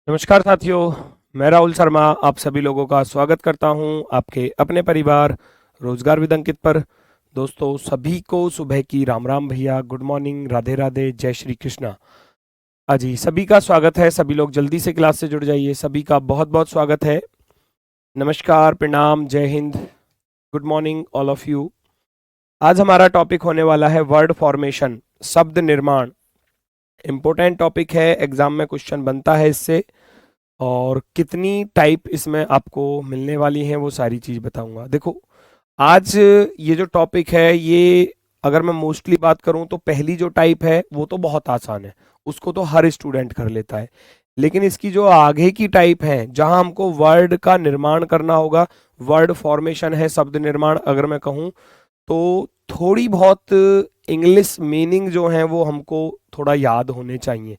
नमस्कार साथियों, मैं राहुल शर्मा आप सभी लोगों का स्वागत करता हूं आपके अपने परिवार रोजगार विद अंकित पर। दोस्तों सभी को सुबह की राम राम भैया, गुड मॉर्निंग, राधे राधे, जय श्री कृष्णा। जी सभी का स्वागत है। सभी लोग जल्दी से क्लास से जुड़ जाइए। सभी का बहुत बहुत स्वागत है। नमस्कार, प्रणाम, जय Hind, good morning all of you. आज हमारा टॉपिक होने वाला है वर्ड फॉर्मेशन, शब्द निर्माण। इंपॉर्टेंट टॉपिक है, एग्जाम में क्वेश्चन बनता है इससे। और कितनी टाइप इसमें आपको मिलने वाली हैं वो सारी चीज़ बताऊंगा। देखो, आज ये जो टॉपिक है ये, अगर मैं मोस्टली बात करूं तो पहली जो टाइप है वो तो बहुत आसान है, उसको तो हर स्टूडेंट कर लेता है। लेकिन इसकी जो आगे की टाइप है जहां हमको वर्ड का निर्माण करना होगा, वर्ड फॉर्मेशन है, शब्द निर्माण अगर मैं कहूं, तो थोड़ी बहुत इंग्लिश मीनिंग जो है वो हमको थोड़ा याद होने चाहिए,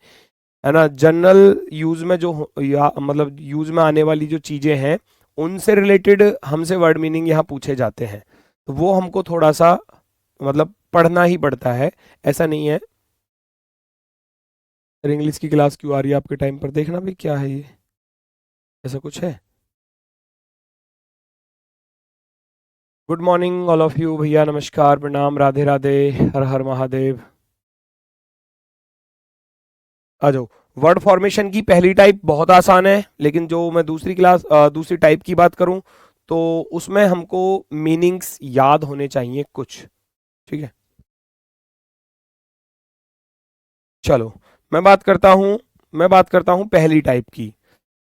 है ना। जनरल यूज में जो या मतलब यूज में आने वाली जो चीजें हैं उनसे रिलेटेड हमसे वर्ड मीनिंग यहाँ पूछे जाते हैं, तो वो हमको थोड़ा सा मतलब पढ़ना ही पड़ता है, ऐसा नहीं है। अरे इंग्लिश की क्लास क्यों आ रही है आपके टाइम पर? देखना भी क्या है ये, ऐसा कुछ है। Good morning all of you भैया, नमस्कार, प्रणाम, राधे राधे, हर हर महादेव। आ जाओ। वर्ड फॉर्मेशन की पहली टाइप बहुत आसान है, लेकिन जो मैं दूसरी टाइप की बात करूं तो उसमें हमको मीनिंग्स याद होने चाहिए कुछ। ठीक है, चलो। मैं बात करता हूं पहली टाइप की।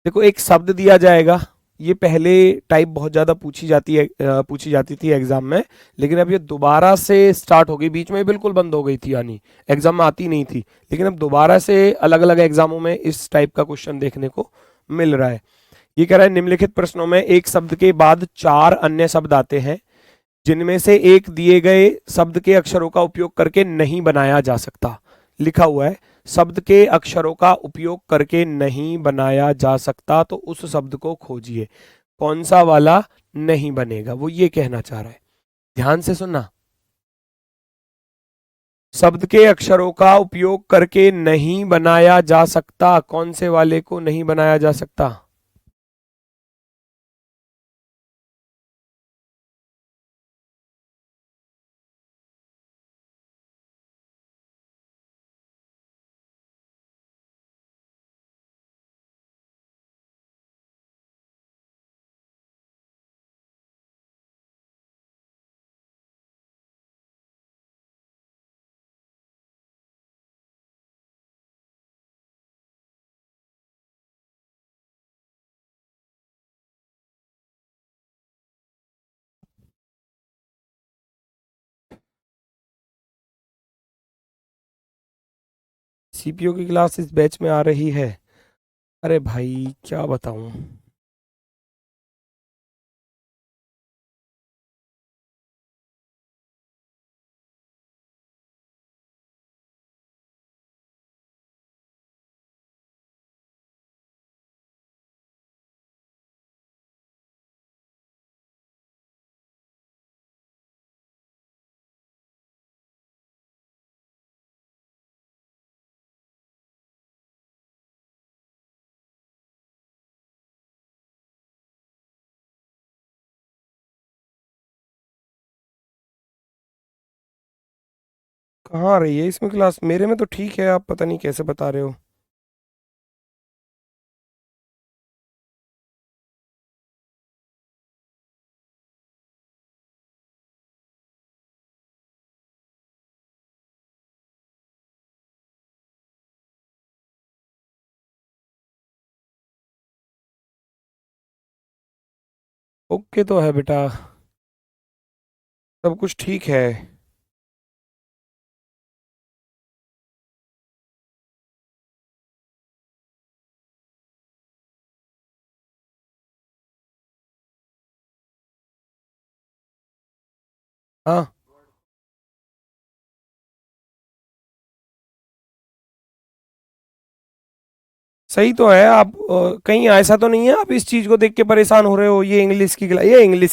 देखो, एक शब्द दिया जाएगा। ये पहले टाइप बहुत ज्यादा पूछी जाती थी एग्जाम में, लेकिन अब ये दोबारा से स्टार्ट हो गई। बीच में बिल्कुल बंद हो गई थी, यानी एग्जाम में आती नहीं थी, लेकिन अब दोबारा से अलग अलग एग्जामों में इस टाइप का क्वेश्चन देखने को मिल रहा है। ये कह रहा है, निम्नलिखित प्रश्नों में एक शब्द के बाद चार अन्य शब्द आते हैं जिनमें से एक दिए गए शब्द के अक्षरों का उपयोग करके नहीं बनाया जा सकता। लिखा हुआ है, शब्द के अक्षरों का उपयोग करके नहीं बनाया जा सकता, तो उस शब्द को खोजिए। कौन सा वाला नहीं बनेगा, वो ये कहना चाह रहा है। ध्यान से सुनना। शब्द के अक्षरों का उपयोग करके नहीं बनाया जा सकता, कौन से वाले को नहीं बनाया जा सकता? सीपीयू की क्लास इस बैच में आ रही है? अरे भाई क्या बताऊं। कहाँ आ रही है इसमें क्लास? मेरे में तो ठीक है, आप पता नहीं कैसे बता रहे हो। ओके तो है बेटा, सब कुछ ठीक है। हाँ, सही तो है। आप कहीं ऐसा तो नहीं है आप इस चीज को देख के परेशान हो रहे हो? ये इंग्लिश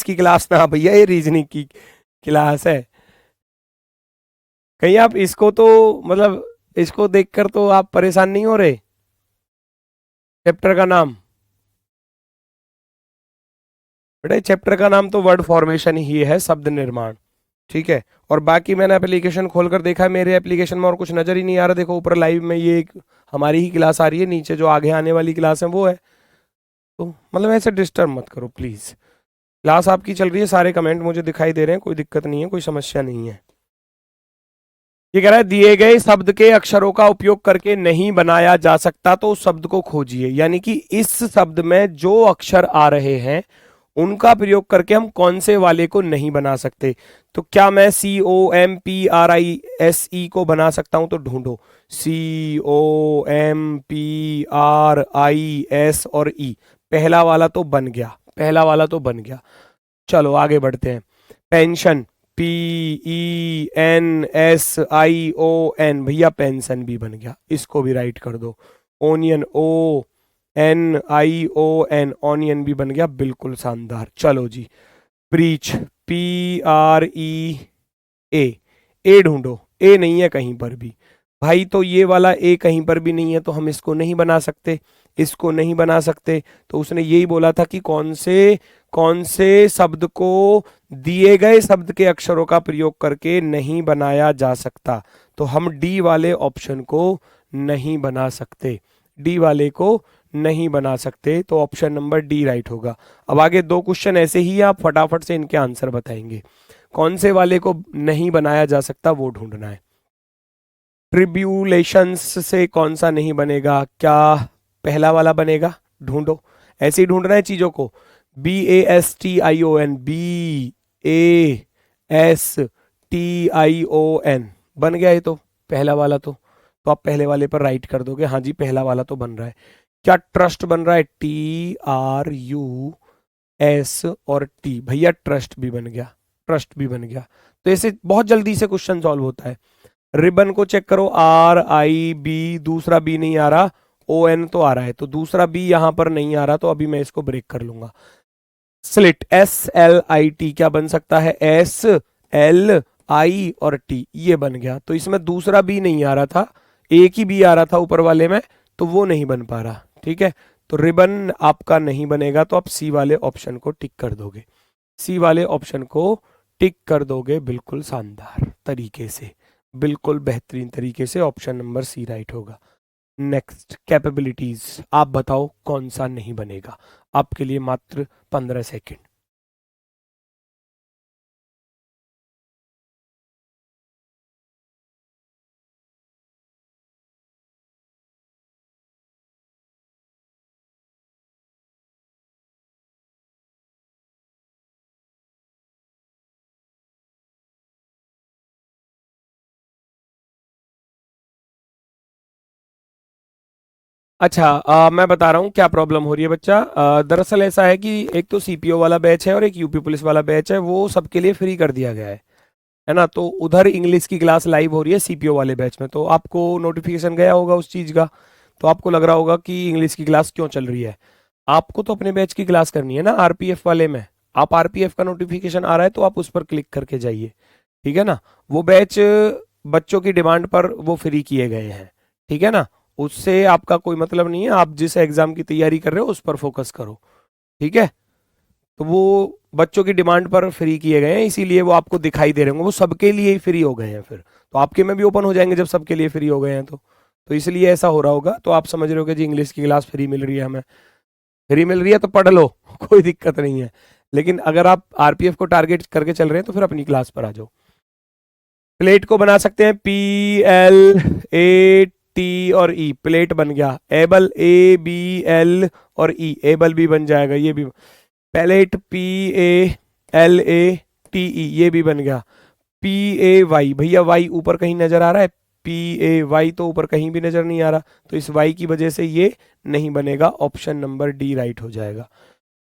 की क्लास ना भैया, ये रीजनिंग की क्लास है। कहीं आप इसको तो मतलब इसको देखकर तो आप परेशान नहीं हो रहे? चैप्टर का नाम, बेटा चैप्टर का नाम तो वर्ड फॉर्मेशन ही है, शब्द निर्माण, ठीक है। और बाकी मैंने एप्लीकेशन खोलकर देखा, मेरे एप्लीकेशन में और कुछ नजर ही नहीं आ रहा। देखो ऊपर लाइव में ये एक हमारी ही क्लास आ रही है, नीचे जो आगे आने वाली क्लास है वो है। तो मतलब ऐसे डिस्टर्ब मत करो प्लीज। क्लास आपकी चल रही है, सारे कमेंट मुझे दिखाई दे रहे हैं, कोई दिक्कत नहीं है, कोई समस्या नहीं है। ये कह रहा है दिए गए शब्द के अक्षरों का उपयोग करके नहीं बनाया जा सकता तो उस शब्द को खोजिए। यानी कि इस शब्द में जो अक्षर आ रहे हैं उनका प्रयोग करके हम कौन से वाले को नहीं बना सकते। तो क्या मैं COMPRISE को बना सकता हूं? तो ढूंढो, COMPRIS और E, पहला वाला तो बन गया, पहला वाला तो बन गया। चलो आगे बढ़ते हैं। पेंशन, PENSION, भैया पेंशन भी बन गया, इसको भी राइट कर दो। ओनियन, ONION, ऑनियन भी बन गया, बिल्कुल शानदार। चलो जी, प्रीच, PREA, ए ढूंढो, ए नहीं है कहीं पर भी भाई, तो ये वाला ए कहीं पर भी नहीं है, तो हम इसको नहीं बना सकते, इसको नहीं बना सकते। तो उसने यही बोला था कि कौन से शब्द को दिए गए शब्द के अक्षरों का प्रयोग करके नहीं बनाया जा सकता। तो हम डी वाले ऑप्शन को नहीं बना सकते, डी वाले को नहीं बना सकते, तो ऑप्शन नंबर डी राइट होगा। अब आगे दो क्वेश्चन ऐसे ही आप फटाफट से इनके आंसर बताएंगे। कौन से वाले को नहीं बनाया जा सकता वो ढूंढना है। ट्रिब्यूलेशंस से कौन सा नहीं बनेगा? क्या पहला वाला बनेगा? ढूंढो, ऐसे ही ढूंढना है चीजों को। BASTION, BASTION बन गया ये तो पहला वाला। तो आप पहले वाले पर राइट कर दोगे। हाँ जी, पहला वाला तो बन रहा है। क्या ट्रस्ट बन रहा है? TRUS और T, भैया ट्रस्ट भी बन गया, ट्रस्ट भी बन गया। तो ऐसे बहुत जल्दी से क्वेश्चन सॉल्व होता है। रिबन को चेक करो, RIB, दूसरा बी नहीं आ रहा, ON तो आ रहा है, तो दूसरा बी यहां पर नहीं आ रहा, तो अभी मैं इसको ब्रेक कर लूंगा। स्लिट, SLIT, क्या बन सकता है? SLI और T, ये बन गया। तो इसमें दूसरा बी नहीं आ रहा था, एक ही बी आ रहा था ऊपर वाले में, तो वो नहीं बन पा रहा, ठीक है। तो रिबन आपका नहीं बनेगा, तो आप सी वाले ऑप्शन को टिक कर दोगे, सी वाले ऑप्शन को टिक कर दोगे, बिल्कुल शानदार तरीके से, बिल्कुल बेहतरीन तरीके से। ऑप्शन नंबर सी राइट होगा। नेक्स्ट, कैपेबिलिटीज, आप बताओ कौन सा नहीं बनेगा। आपके लिए मात्र 15 सेकेंड। अच्छा, मैं बता रहा हूँ क्या प्रॉब्लम हो रही है बच्चा। दरअसल ऐसा है कि एक तो CPO वाला बैच है और एक यूपी पुलिस वाला बैच है, वो सबके लिए फ्री कर दिया गया है ना। तो उधर इंग्लिश की क्लास लाइव हो रही है CPO वाले बैच में, तो आपको नोटिफिकेशन गया होगा उस चीज़ का, तो आपको लग रहा होगा कि इंग्लिश की क्लास क्यों चल रही है। आपको तो अपने बैच की क्लास करनी है ना, RPF वाले में। आप RPF का नोटिफिकेशन आ रहा है तो आप उस पर क्लिक करके जाइए, ठीक है ना। वो बैच बच्चों की डिमांड पर वो फ्री किए गए हैं, ठीक है ना। उससे आपका कोई मतलब नहीं है, आप जिस एग्जाम की तैयारी कर रहे हो उस पर फोकस करो, ठीक है। तो वो बच्चों की डिमांड पर फ्री किए गए हैं, इसीलिए वो आपको दिखाई दे रहे होंगे, वो सबके लिए ही फ्री हो गए हैं। फिर तो आपके में भी ओपन हो जाएंगे जब सबके लिए फ्री हो गए हैं, तो इसलिए ऐसा हो रहा होगा। तो आप समझ रहे हो कि जी इंग्लिश की क्लास फ्री मिल रही है, हमें फ्री मिल रही है तो पढ़ लो कोई दिक्कत नहीं है। लेकिन अगर आप RPF को टारगेट करके चल रहे हैं तो फिर अपनी क्लास पर आ जाओ। प्लेट को बना सकते हैं, PLAT और E, प्लेट बन गया। एबल, ABL और E, एबल भी बन जाएगा, ये भी। पैलेट, PALATE, ये भी बन गया। PAY, भैया वाई ऊपर कहीं नजर आ रहा है? PAY तो ऊपर कहीं भी नजर नहीं आ रहा, तो इस वाई की वजह से ये नहीं बनेगा। ऑप्शन नंबर डी राइट हो जाएगा।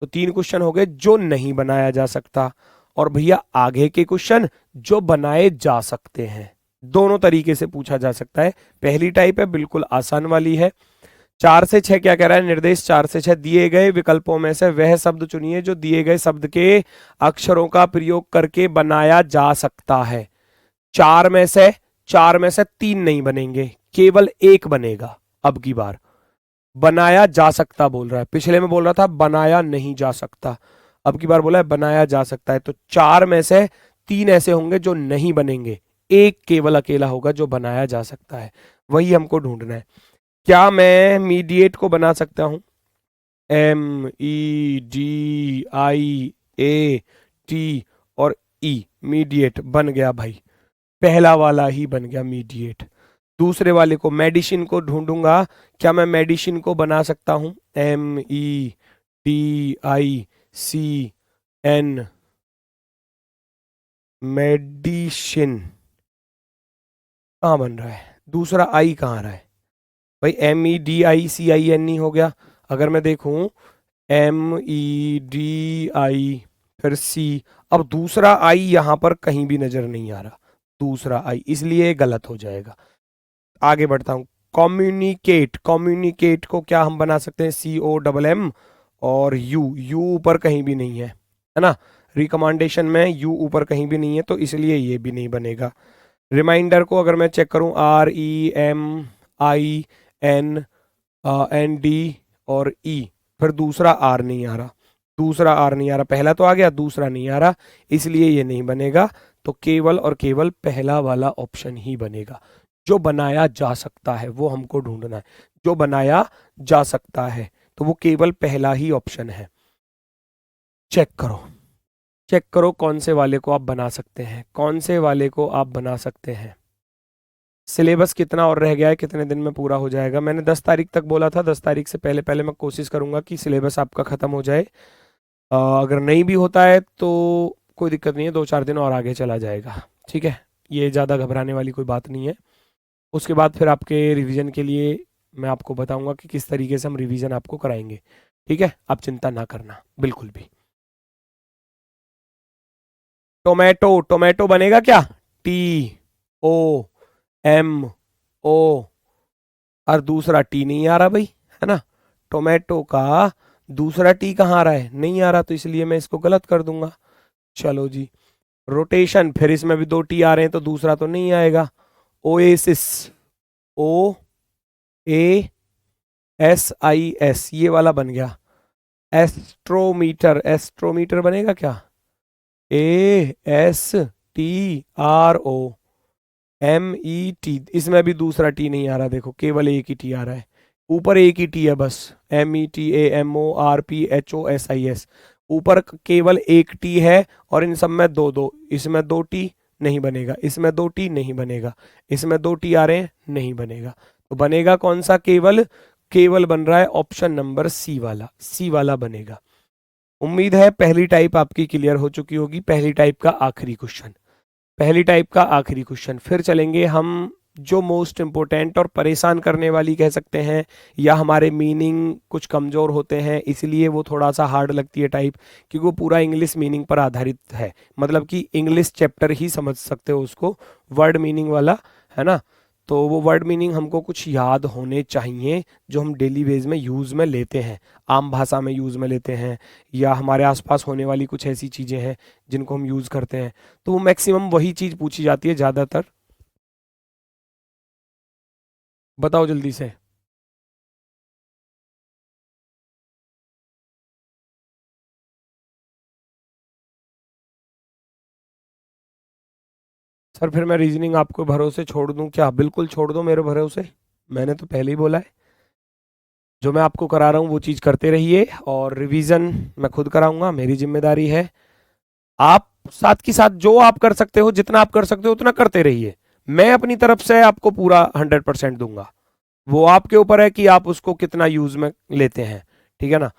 तो 3 क्वेश्चन हो गए जो नहीं बनाया जा सकता। और भैया आगे के क्वेश्चन जो बनाए जा सकते हैं, दोनों तरीके से पूछा जा सकता है। पहली टाइप है बिल्कुल आसान वाली है। 4 से 6 क्या कह रहा है निर्देश? 4 से 6, दिए गए विकल्पों में से वह शब्द चुनिए जो दिए गए शब्द के अक्षरों का प्रयोग करके बनाया जा सकता है। 4 में से 3 नहीं बनेंगे, केवल एक बनेगा अब की बार। बनाया जा सकता बोल रहा है, पिछले में बोल रहा था बनाया नहीं जा सकता, अब की बार बोला है बनाया जा सकता है। तो 4 में से 3 ऐसे होंगे जो नहीं बनेंगे, एक केवल अकेला होगा जो बनाया जा सकता है, वही हमको ढूंढना है। क्या मैं मीडिएट को बना सकता हूं? MEDIAT और ई, मीडिएट बन गया भाई, पहला वाला ही बन गया मीडिएट। दूसरे वाले को मेडिसिन को ढूंढूंगा, क्या मैं मेडिसिन को बना सकता हूं? MEDICN, मेडिसिन कहाँ बन रहा है, दूसरा आई कहाँ आ रहा है भाई? MEDICIN हो गया। अगर मैं देखूं MEDI फिर सी, अब दूसरा आई यहां पर कहीं भी नजर नहीं आ रहा, दूसरा आई, इसलिए गलत हो जाएगा। आगे बढ़ता हूं, कम्युनिकेट, कम्युनिकेट को क्या हम बना सकते हैं? COMM और यू ऊपर कहीं भी नहीं है ना, रिकमेंडेशन में यू ऊपर कहीं भी नहीं है, तो इसलिए ये भी नहीं बनेगा। रिमाइंडर को अगर मैं चेक करूं, REMIND और ई, फिर दूसरा आर नहीं आ रहा, दूसरा आर नहीं आ रहा, पहला तो आ गया, दूसरा नहीं आ रहा, इसलिए ये नहीं बनेगा। तो केवल और केवल पहला वाला ऑप्शन ही बनेगा, जो बनाया जा सकता है वो हमको ढूंढना है, जो बनाया जा सकता है, तो वो केवल पहला ही ऑप्शन है। चेक करो, चेक करो कौन से वाले को आप बना सकते हैं, कौन से वाले को आप बना सकते हैं। सिलेबस कितना और रह गया है, कितने दिन में पूरा हो जाएगा? मैंने 10 तारीख तक बोला था, 10 तारीख से पहले पहले मैं कोशिश करूंगा कि सिलेबस आपका ख़त्म हो जाए। अगर नहीं भी होता है तो कोई दिक्कत नहीं है, 2-4 दिन और आगे चला जाएगा, ठीक है, ये ज़्यादा घबराने वाली कोई बात नहीं है। उसके बाद फिर आपके रिवीजन के लिए मैं आपको बताऊंगा कि किस तरीके से हम रिवीजन आपको कराएंगे, ठीक है, आप चिंता ना करना बिल्कुल भी। टोमेटो, टोमेटो बनेगा क्या? TOMO, और दूसरा टी नहीं आ रहा भाई, है ना, टोमेटो का दूसरा टी कहाँ आ रहा है? नहीं आ रहा, तो इसलिए मैं इसको गलत कर दूंगा। चलो जी, रोटेशन, फिर इसमें भी 2 टी आ रहे हैं, तो दूसरा तो नहीं आएगा। ओएसिस, OASIS, ये वाला बन गया। एस्ट्रोमीटर, एस्ट्रोमीटर बनेगा क्या? ASTROMET, इसमें भी दूसरा टी नहीं आ रहा, देखो केवल एक ही टी आ रहा है, ऊपर एक ही टी है बस, METAMORPHOSIS, ऊपर केवल एक टी है, और इन सब में दो दो, इसमें 2 टी नहीं बनेगा, इसमें 2 टी नहीं बनेगा, इसमें 2 टी आ रहे हैं, नहीं बनेगा। तो बनेगा कौन सा? केवल, केवल बन रहा है ऑप्शन नंबर सी वाला, सी वाला बनेगा। उम्मीद है पहली टाइप आपकी क्लियर हो चुकी होगी। पहली टाइप का आखिरी क्वेश्चन, पहली टाइप का आखिरी क्वेश्चन, फिर चलेंगे हम जो मोस्ट इंपॉर्टेंट और परेशान करने वाली कह सकते हैं, या हमारे मीनिंग कुछ कमज़ोर होते हैं इसलिए वो थोड़ा सा हार्ड लगती है टाइप, क्योंकि वो पूरा इंग्लिश मीनिंग पर आधारित है, मतलब कि इंग्लिश चैप्टर ही समझ सकते हो उसको, वर्ड मीनिंग वाला, है ना। तो वो वर्ड मीनिंग हमको कुछ याद होने चाहिए जो हम डेली बेस में यूज़ में लेते हैं, आम भाषा में यूज़ में लेते हैं, या हमारे आसपास होने वाली कुछ ऐसी चीज़ें हैं जिनको हम यूज़ करते हैं, तो वो मैक्सिमम वही चीज़ पूछी जाती है ज़्यादातर। बताओ जल्दी से। सर फिर मैं रीजनिंग आपको भरोसे छोड़ दूं क्या? बिल्कुल छोड़ दो मेरे भरोसे, मैंने तो पहले ही बोला है, जो मैं आपको करा रहा हूँ वो चीज़ करते रहिए, और रिवीजन मैं खुद कराऊंगा, मेरी जिम्मेदारी है। आप साथ की साथ जो आप कर सकते हो, जितना आप कर सकते हो उतना करते रहिए, मैं अपनी तरफ से आपको पूरा 100% दूंगा, वो आपके ऊपर है कि आप उसको कितना यूज में लेते हैं, ठीक है ना।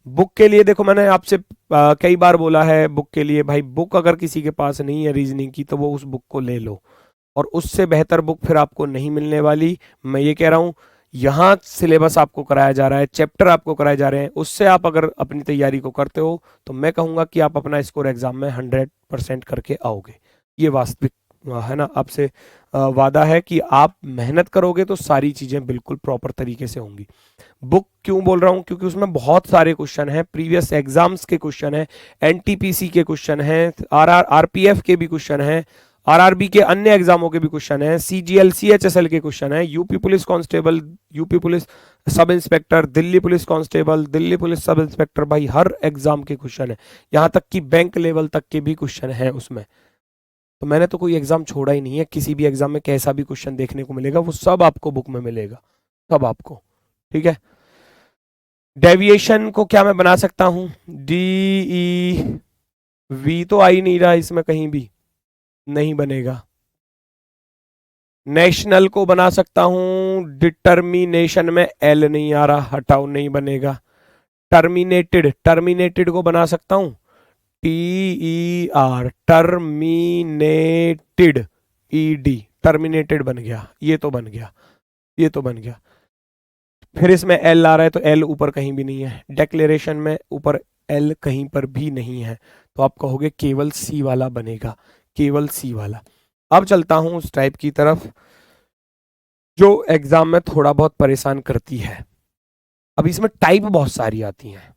बुक के लिए देखो, मैंने आपसे कई बार बोला है, बुक के लिए भाई, बुक अगर किसी के पास नहीं है रीजनिंग की तो वो उस बुक को ले लो, और उससे बेहतर बुक फिर आपको नहीं मिलने वाली, मैं ये कह रहा हूँ। यहाँ सिलेबस आपको कराया जा रहा है, चैप्टर आपको कराए जा रहे हैं, उससे आप अगर अपनी तैयारी को करते हो तो मैं कहूँगा कि आप अपना स्कोर एग्जाम में 100% करके आओगे, ये वास्तविक है ना, आपसे वादा है कि आप मेहनत करोगे तो सारी चीज़ें बिल्कुल प्रॉपर तरीके से होंगी। बुक क्यों बोल रहा हूँ? क्योंकि उसमें बहुत सारे क्वेश्चन हैं, प्रीवियस एग्जाम्स के क्वेश्चन हैं, एनटीपीसी के क्वेश्चन हैं, आरपीएफ के भी क्वेश्चन हैं, आरआरबी के अन्य एग्जामों के भी क्वेश्चन है, सीजीएल सीएचएसएल के क्वेश्चन है, UP police constable, UP police sub inspector, Delhi police constable, Delhi police sub inspector, भाई हर एग्जाम के क्वेश्चन है, यहाँ तक कि बैंक लेवल तक के भी क्वेश्चन है उसमें। तो मैंने तो कोई एग्जाम छोड़ा ही नहीं है, किसी भी एग्जाम में कैसा भी क्वेश्चन देखने को मिलेगा वो सब आपको बुक में मिलेगा, सब आपको, ठीक है। डेविएशन को क्या मैं बना सकता हूं, डी ई वी तो आ ही नहीं रहा इसमें, कहीं भी नहीं बनेगा। नेशनल को बना सकता हूं, डिटर्मिनेशन में एल नहीं आ रहा, हटाओ नहीं बनेगा। टर्मिनेटेड, टर्मिनेटेड को बना सकता हूं, TER, टर्मिनेटेड, ED, टर्मिनेटेड बन गया, ये तो बन गया, ये तो बन गया। फिर इसमें एल आ रहा है तो एल ऊपर कहीं भी नहीं है, डिक्लेरेशन में ऊपर एल कहीं पर भी नहीं है, तो आप कहोगे केवल सी वाला बनेगा, केवल सी वाला। अब चलता हूं उस टाइप की तरफ जो एग्जाम में थोड़ा बहुत परेशान करती है। अब इसमें टाइप बहुत सारी आती हैं,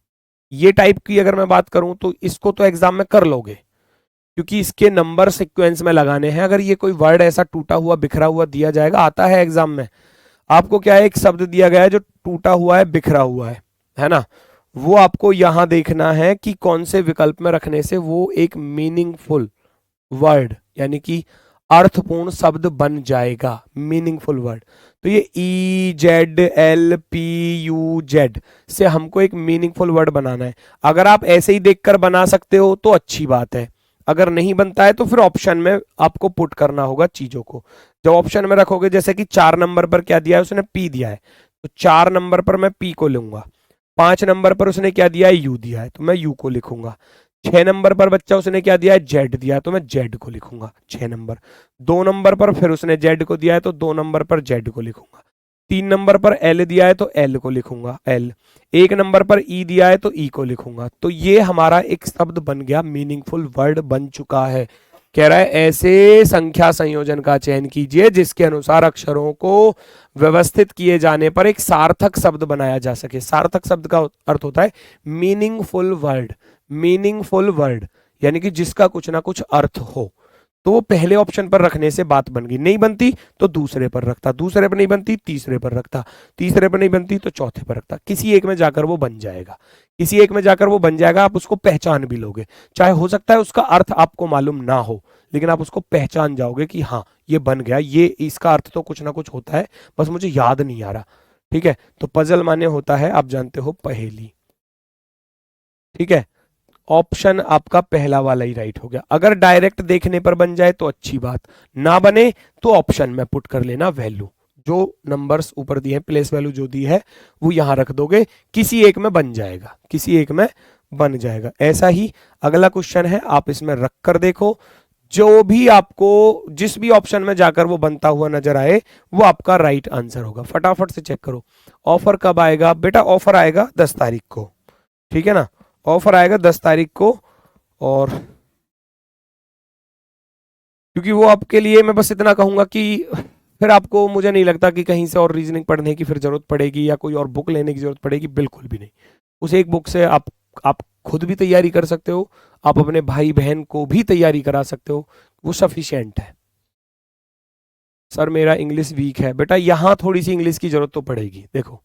ये टाइप की अगर मैं बात करूं तो इसको तो एग्जाम में कर लोगे, क्योंकि इसके नंबर सीक्वेंस में लगाने हैं। अगर ये कोई वर्ड ऐसा टूटा हुआ बिखरा हुआ दिया जाएगा, आता है एग्जाम में, आपको क्या है, एक शब्द दिया गया है जो टूटा हुआ है, बिखरा हुआ है ना, वो आपको यहां देखना है कि कौन से विकल्प में रखने से वो एक मीनिंगफुल वर्ड यानी कि अर्थपूर्ण शब्द बन जाएगा, मीनिंगफुल वर्ड। तो ये EZLPUZ से हमको एक मीनिंगफुल वर्ड बनाना है। अगर आप ऐसे ही देखकर बना सकते हो तो अच्छी बात है, अगर नहीं बनता है तो फिर ऑप्शन में आपको पुट करना होगा चीजों को। जब ऑप्शन में रखोगे, जैसे कि 4 नंबर पर क्या दिया है, उसने P दिया है, तो 4 नंबर पर मैं P को लूंगा। 5 नंबर पर उसने क्या दिया है, U दिया है, तो मैं U को लिखूंगा। 6 नंबर पर बच्चा उसने क्या दिया है, Z दिया है, तो मैं Z को लिखूंगा 6 नंबर। 2 नंबर पर फिर उसने Z को दिया है, तो 2 नंबर पर Z को लिखूंगा। 3 नंबर पर L दिया है तो L को लिखूंगा, L। 1 नंबर पर E दिया है तो E को लिखूंगा। तो ये हमारा एक शब्द बन गया, मीनिंगफुल वर्ड बन चुका है। कह रहा है ऐसे संख्या संयोजन का चयन कीजिए जिसके अनुसार अक्षरों को व्यवस्थित किए जाने पर एक सार्थक शब्द बनाया जा सके। सार्थक शब्द का अर्थ होता है मीनिंगफुल वर्ड, मीनिंगफुल वर्ड यानी कि जिसका कुछ ना कुछ अर्थ हो। तो वो पहले ऑप्शन पर रखने से बात बन गई, नहीं बनती तो दूसरे पर रखता, दूसरे पर नहीं बनती तीसरे पर रखता, तीसरे पर नहीं बनती तो चौथे पर रखता। किसी एक में जाकर वो बन जाएगा, किसी एक में जाकर वो बन जाएगा, आप उसको पहचान भी लोगे। चाहे हो सकता है उसका अर्थ आपको मालूम ना हो, लेकिन आप उसको पहचान जाओगे कि हाँ ये बन गया, ये इसका अर्थ तो कुछ ना कुछ होता है, बस मुझे याद नहीं आ रहा। ठीक है, तो पजल माने होता है, आप जानते हो, पहेली। ठीक है, ऑप्शन आपका पहला वाला ही राइट हो गया। अगर डायरेक्ट देखने पर बन जाए तो अच्छी बात, ना बने तो ऑप्शन में पुट कर लेना वैल्यू, जो नंबर्स ऊपर दिए हैं, प्लेस वैल्यू जो दी है वो यहां रख दोगे, किसी एक में बन जाएगा, किसी एक में बन जाएगा। ऐसा ही अगला क्वेश्चन है, आप इसमें रख कर देखो, जो भी आपको जिस भी ऑप्शन में जाकर वो बनता हुआ नजर आए वो आपका राइट आंसर होगा। फटाफट से चेक करो। ऑफर कब आएगा बेटा? ऑफर आएगा 10 तारीख को, ठीक है ना, ऑफर आएगा 10 तारीख को। और क्योंकि वो आपके लिए, मैं बस इतना कहूंगा कि फिर आपको, मुझे नहीं लगता कि कहीं से और रीजनिंग पढ़ने की फिर जरूरत पड़ेगी या कोई और बुक लेने की जरूरत पड़ेगी, बिल्कुल भी नहीं। उस एक बुक से आप खुद भी तैयारी कर सकते हो, आप अपने भाई बहन को भी तैयारी करा सकते हो, वो सफिशिएंट है। सर मेरा इंग्लिश वीक है, बेटा यहां थोड़ी सी इंग्लिश की जरूरत तो पड़ेगी। देखो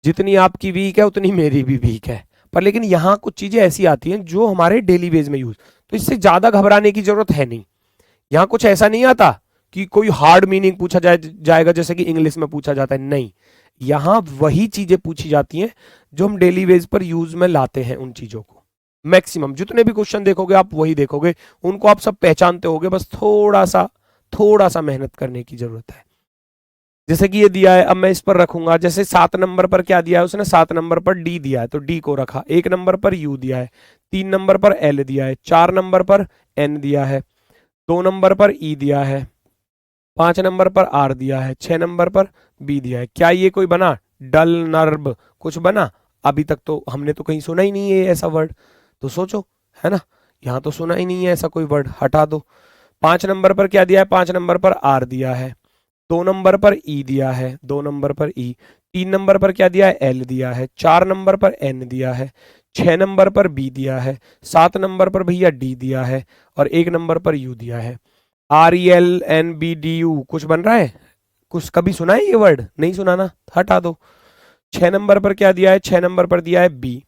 जितनी आपकी वीक है उतनी मेरी भी वीक है, पर लेकिन यहाँ कुछ चीजें ऐसी आती हैं जो हमारे डेली बेस में यूज, तो इससे ज्यादा घबराने की जरूरत है नहीं। यहाँ कुछ ऐसा नहीं आता कि कोई हार्ड मीनिंग पूछा जाएगा जैसे कि इंग्लिश में पूछा जाता है, नहीं। यहाँ वही चीजें पूछी जाती हैं जो हम डेली बेस पर यूज में लाते हैं, उन चीजों को। मैक्सिमम जितने भी क्वेश्चन देखोगे आप वही देखोगे, उनको आप सब पहचानते होगे, बस थोड़ा सा मेहनत करने की जरूरत है। जैसे कि ये दिया है, अब मैं इस पर रखूंगा, जैसे 7 नंबर पर क्या दिया है उसने, 7 नंबर पर डी दिया है तो डी को रखा, 1 नंबर पर यू दिया है, 3 नंबर पर एल दिया है, 4 नंबर पर एन दिया है, 2 नंबर पर ई दिया है, 5 नंबर पर आर दिया है, 6 नंबर पर बी दिया है। क्या ये कोई बना? डल नर्ब कुछ बना? अभी तक तो हमने तो कहीं सुना ही नहीं है ऐसा वर्ड, तो सोचो, है ना, यहाँ तो सुना ही नहीं है ऐसा कोई वर्ड, हटा दो। 5 नंबर पर क्या दिया है? 5 नंबर पर आर दिया है, 2 नंबर पर ई दिया है, 2 नंबर पर ई, 3 नंबर पर क्या दिया है? एल दिया है, 4 नंबर पर एन दिया है, 6 नंबर पर बी दिया है, 7 नंबर पर भैया डी दिया है और 1 नंबर पर यू दिया है। RELNBDU कुछ बन रहा है? कुछ कभी सुना है ये वर्ड? नहीं सुना ना, हटा दो। 6 नंबर पर क्या दिया है? 6 नंबर पर दिया है B।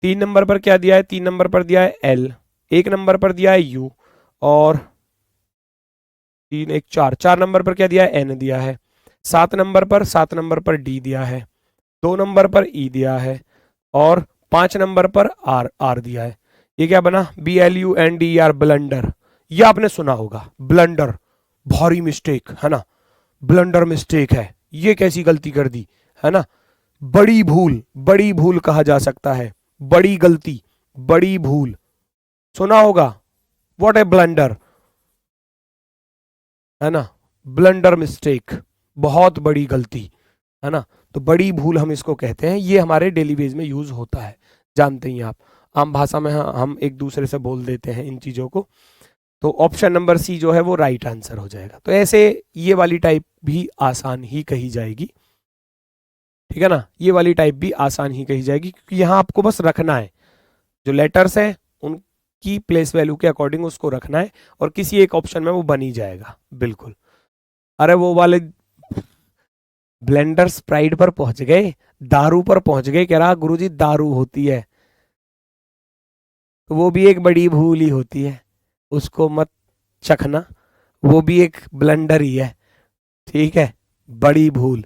3 नंबर पर क्या दिया है? 3 नंबर पर दिया है L। 1 नंबर पर दिया है U। और 3 1 4, 4 नंबर पर क्या दिया है? N दिया है। 7 नंबर पर D दिया है। 2 नंबर पर E दिया है। और 5 नंबर पर R दिया है। ये क्या बना? BLUNDER, blunder. ये आपने सुना होगा, ब्लंडर, भारी मिस्टेक है ना, ब्लंडर मिस्टेक है, ये कैसी गलती कर दी, है ना। बड़ी भूल, बड़ी भूल कहा जा सकता है, बड़ी गलती, बड़ी भूल, सुना होगा। व्हाट ए ब्लंडर, है ना, ब्लंडर मिस्टेक, बहुत बड़ी गलती, है ना। तो बड़ी भूल हम इसको कहते हैं। ये हमारे डेली बेस में यूज होता है, जानते ही आप, आम भाषा में हम एक दूसरे से बोल देते हैं इन चीजों को। तो ऑप्शन नंबर सी जो है वो राइट आंसर हो जाएगा। तो ऐसे ये वाली टाइप भी आसान ही कही जाएगी, ठीक है ना। ये वाली टाइप भी आसान ही कही जाएगी, क्योंकि यहाँ आपको बस रखना है, जो लेटर्स हैं उनकी प्लेस वैल्यू के अकॉर्डिंग उसको रखना है, और किसी एक ऑप्शन में वो बन ही जाएगा बिल्कुल। अरे वो वाले ब्लेंडर स्प्राइट पर पहुंच गए, दारू पर पहुंच गए, कह रहा गुरुजी दारू होती है, तो वो भी एक बड़ी भूल ही होती है, उसको मत चखना, वो भी एक ब्लंडर ही है, ठीक है, बड़ी भूल,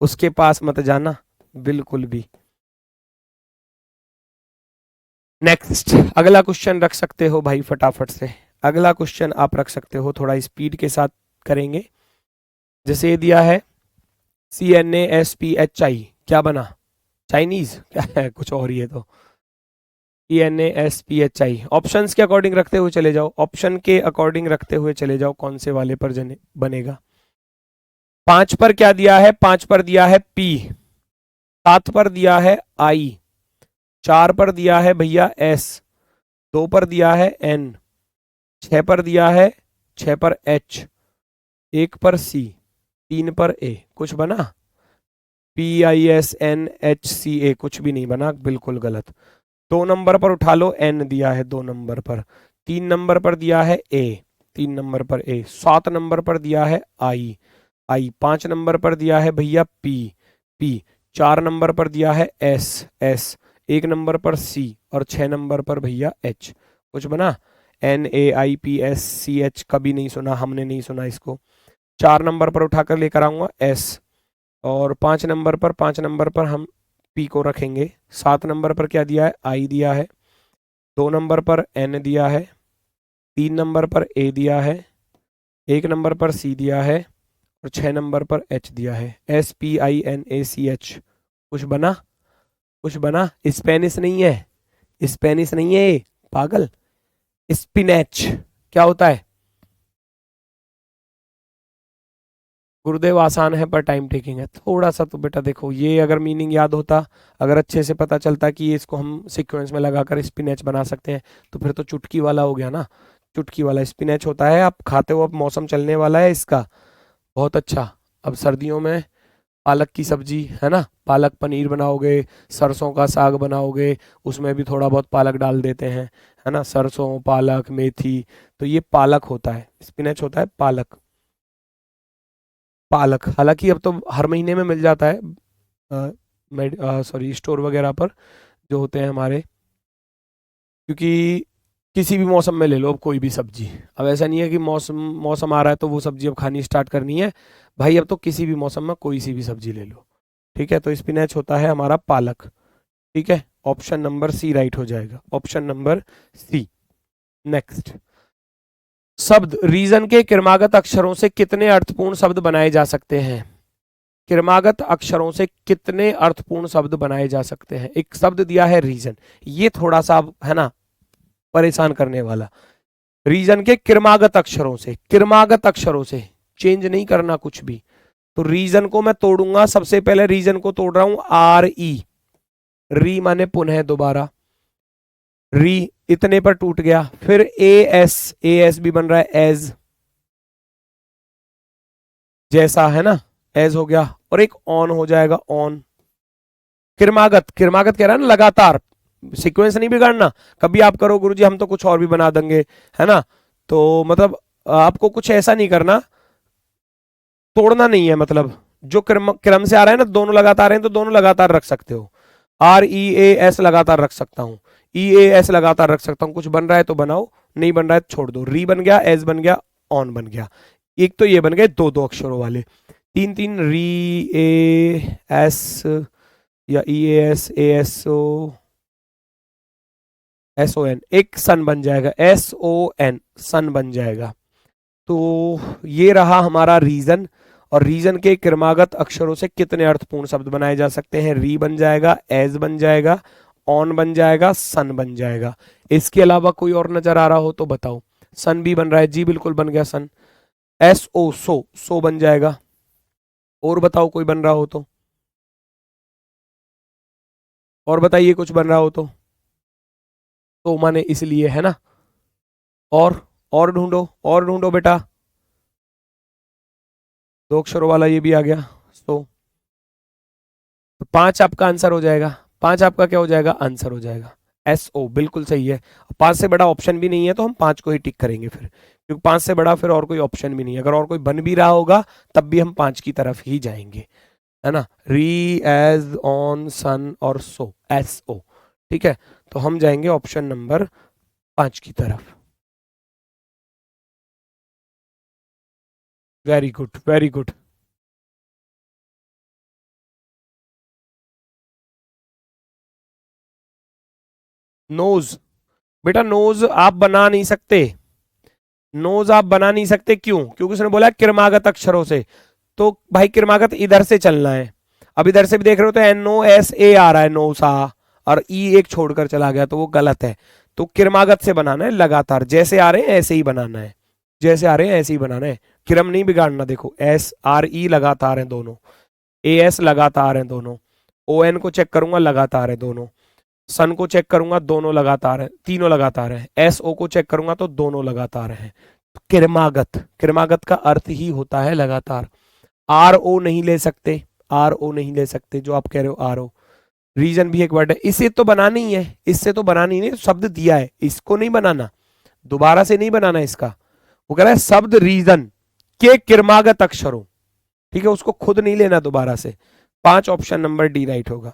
उसके पास मत जाना बिल्कुल भी। नेक्स्ट, अगला क्वेश्चन रख सकते हो भाई फटाफट से, अगला क्वेश्चन आप रख सकते हो, थोड़ा स्पीड के साथ करेंगे। जैसे ये दिया है CNASPHI, क्या बना? चाइनीज क्या है, कुछ और ही है। तो CNASPHI, ऑप्शंस के अकॉर्डिंग रखते हुए चले जाओ, ऑप्शन के अकॉर्डिंग रखते हुए चले जाओ, कौन से वाले पर बनेगा। 5 पर क्या दिया है? 5 पर दिया है P। 7 पर दिया है I। 4 पर दिया है भैया S। 2 पर दिया है N। 6 पर दिया है, 6 पर H। 1 पर C। 3 पर A, कुछ बना? PISNHCA, कुछ भी नहीं बना, बिल्कुल गलत। 2 नंबर पर उठा लो, N दिया है 2 नंबर पर। 3 नंबर पर दिया है A। 3 नंबर पर A। 7 नंबर पर दिया है I। 5 नंबर पर दिया है भैया P। 4 नंबर पर दिया है S। 1 नंबर पर C। और 6 नंबर पर भैया H, कुछ बना? NAIPSCH, कभी नहीं सुना, हमने नहीं सुना इसको। 4 नंबर पर उठाकर लेकर आऊंगा S। और 5 नंबर पर हम P को रखेंगे। 7 नंबर पर क्या दिया है? I दिया है। 2 नंबर पर N दिया है। 3 नंबर पर A दिया है। 1 नंबर पर C दिया है। और 6 नंबर पर H दिया है, SPINACH, कुछ बना? कुछ बना? स्पेनिश नहीं है, स्पेनिश नहीं है ये, पागल। स्पिनैच क्या होता है? गुरुदेव आसान है पर टाइम टेकिंग है थोड़ा सा। तो बेटा देखो, ये अगर मीनिंग याद होता, अगर अच्छे से पता चलता कि ये इसको हम सीक्वेंस में लगाकर स्पिनच बना सकते हैं, तो फिर तो चुटकी वाला हो गया ना। चुटकी वाला स्पिनच होता है, आप खाते हो, अब मौसम चलने वाला है इसका, बहुत अच्छा। अब सर्दियों में पालक की सब्जी, है ना, पालक पनीर बनाओगे, सरसों का साग बनाओगे, उसमें भी थोड़ा बहुत पालक डाल देते हैं, है ना, सरसों, पालक, मेथी, तो ये पालक होता है, स्पिनच होता है पालक। पालक हालांकि अब तो हर महीने में मिल जाता है, सॉरी, स्टोर वगैरह पर जो होते हैं हमारे, क्योंकि किसी भी मौसम में ले लो अब कोई भी सब्जी, अब ऐसा नहीं है कि मौसम मौसम आ रहा है तो वो सब्जी अब खानी स्टार्ट करनी है भाई, अब तो किसी भी मौसम में कोई सी भी सब्जी ले लो, ठीक है। तो स्पिनच होता है हमारा पालक, ठीक है। ऑप्शन नंबर सी राइट हो जाएगा, ऑप्शन नंबर सी। नेक्स्ट, शब्द रीजन के क्रमागत अक्षरों से कितने अर्थपूर्ण शब्द बनाए जा सकते हैं? क्रमागत अक्षरों से कितने अर्थपूर्ण शब्द बनाए जा सकते हैं? एक शब्द दिया है रीजन, ये थोड़ा सा है ना परेशान करने वाला। रीजन के क्रमागत अक्षरों से चेंज नहीं करना कुछ भी। तो रीजन को मैं तोड़ूंगा, सबसे पहले रीजन को तोड़ रहा हूं, RE, री माने पुनः, दोबारा, री इतने पर टूट गया। फिर AS भी बन रहा है एज, जैसा, है ना, एज हो गया। और एक ऑन हो जाएगा, ऑन। क्रमागत कह रहा है ना, लगातार, सीक्वेंस नहीं बिगाड़ना। कभी आप करो गुरुजी हम तो कुछ और भी बना देंगे, है ना, तो मतलब आपको कुछ ऐसा नहीं करना, तोड़ना नहीं है, मतलब जो क्रम क्रम से आ रहा है ना, दोनों लगातार हैं तो दोनों लगातार रख सकते हो। REAS लगातार रख सकता हूँ, EAS लगातार रख सकता हूँ। कुछ बन रहा है तो बनाओ, नहीं बन रहा है तो छोड़ दो। री बन गया, एस बन गया, ऑन बन गया। एक तो ये बन गए दो दो अक्षरों वाले, तीन तीन, री ए एस या EAS, SON, एक सन बन जाएगा, SON, सन बन जाएगा। तो ये रहा हमारा रीजन। और रीजन के क्रमागत अक्षरों से कितने अर्थपूर्ण शब्द बनाए जा सकते हैं? री बन जाएगा, एज बन जाएगा, ऑन बन जाएगा, सन बन जाएगा। इसके अलावा कोई और नजर आ रहा हो तो बताओ। सन भी बन रहा है जी, बिल्कुल बन गया सन। SO, सो बन जाएगा। और बताओ कोई बन रहा हो और बताइए कुछ बन रहा हो तो माने इसलिए है ना। और और ढूंढो बेटा। दो अक्षरों वाला ये भी आ गया, तो पांच आपका आंसर हो जाएगा। पांच आपका क्या हो जाएगा? आंसर हो जाएगा। SO बिल्कुल सही है। पांच से बड़ा ऑप्शन भी नहीं है तो हम पांच को ही टिक करेंगे फिर, क्योंकि पांच से बड़ा फिर और कोई ऑप्शन भी नहीं है। अगर और कोई बन भी रहा होगा तब भी हम पांच की तरफ ही जाएंगे, है ना। री, एज, ऑन, सन और SO, ठीक है। तो हम जाएंगे ऑप्शन नंबर 5 की तरफ। Very good, very good. Notes, बेटा नोज आप बना नहीं सकते। नोज आप बना नहीं सकते, क्यों? क्योंकि उसने बोला क्रमागत अक्षरों से। तो भाई क्रमागत इधर से चलना है। अब इधर से भी देख रहे हो तो NOSA आ रहा है, नोसा, और एक छोड़कर चला गया तो वो गलत है। तो क्रमागत से बनाना है, लगातार जैसे आ रहे हैं ऐसे ही बनाना है, जैसे आ रहे हैं ऐसे ही बनाना है। क्रम नहीं बिगाड़ना। देखो SRE लगातार हैं दोनों, AS लगातार हैं दोनों, ON को चेक करूंगा लगातार है दोनों, सन को चेक करूंगा दोनों लगातार है, तीनों लगातार है, SO को चेक करूंगा तो दोनों लगातार हैं। क्रमागत, क्रमागत का अर्थ ही होता है लगातार। RO नहीं ले सकते, RO नहीं ले सकते जो आप कह रहे हो RO। रीजन भी एक वर्ड है, इसे तो बनाना ही है, इससे तो बनानी नहीं, शब्द दिया है, इसको नहीं बनाना, दोबारा से नहीं बनाना इसका। वो कह रहा है शब्द रीजन के क्रमागत अक्षरों, ठीक है, उसको खुद नहीं लेना दोबारा से। पांच, ऑप्शन नंबर डी राइट होगा।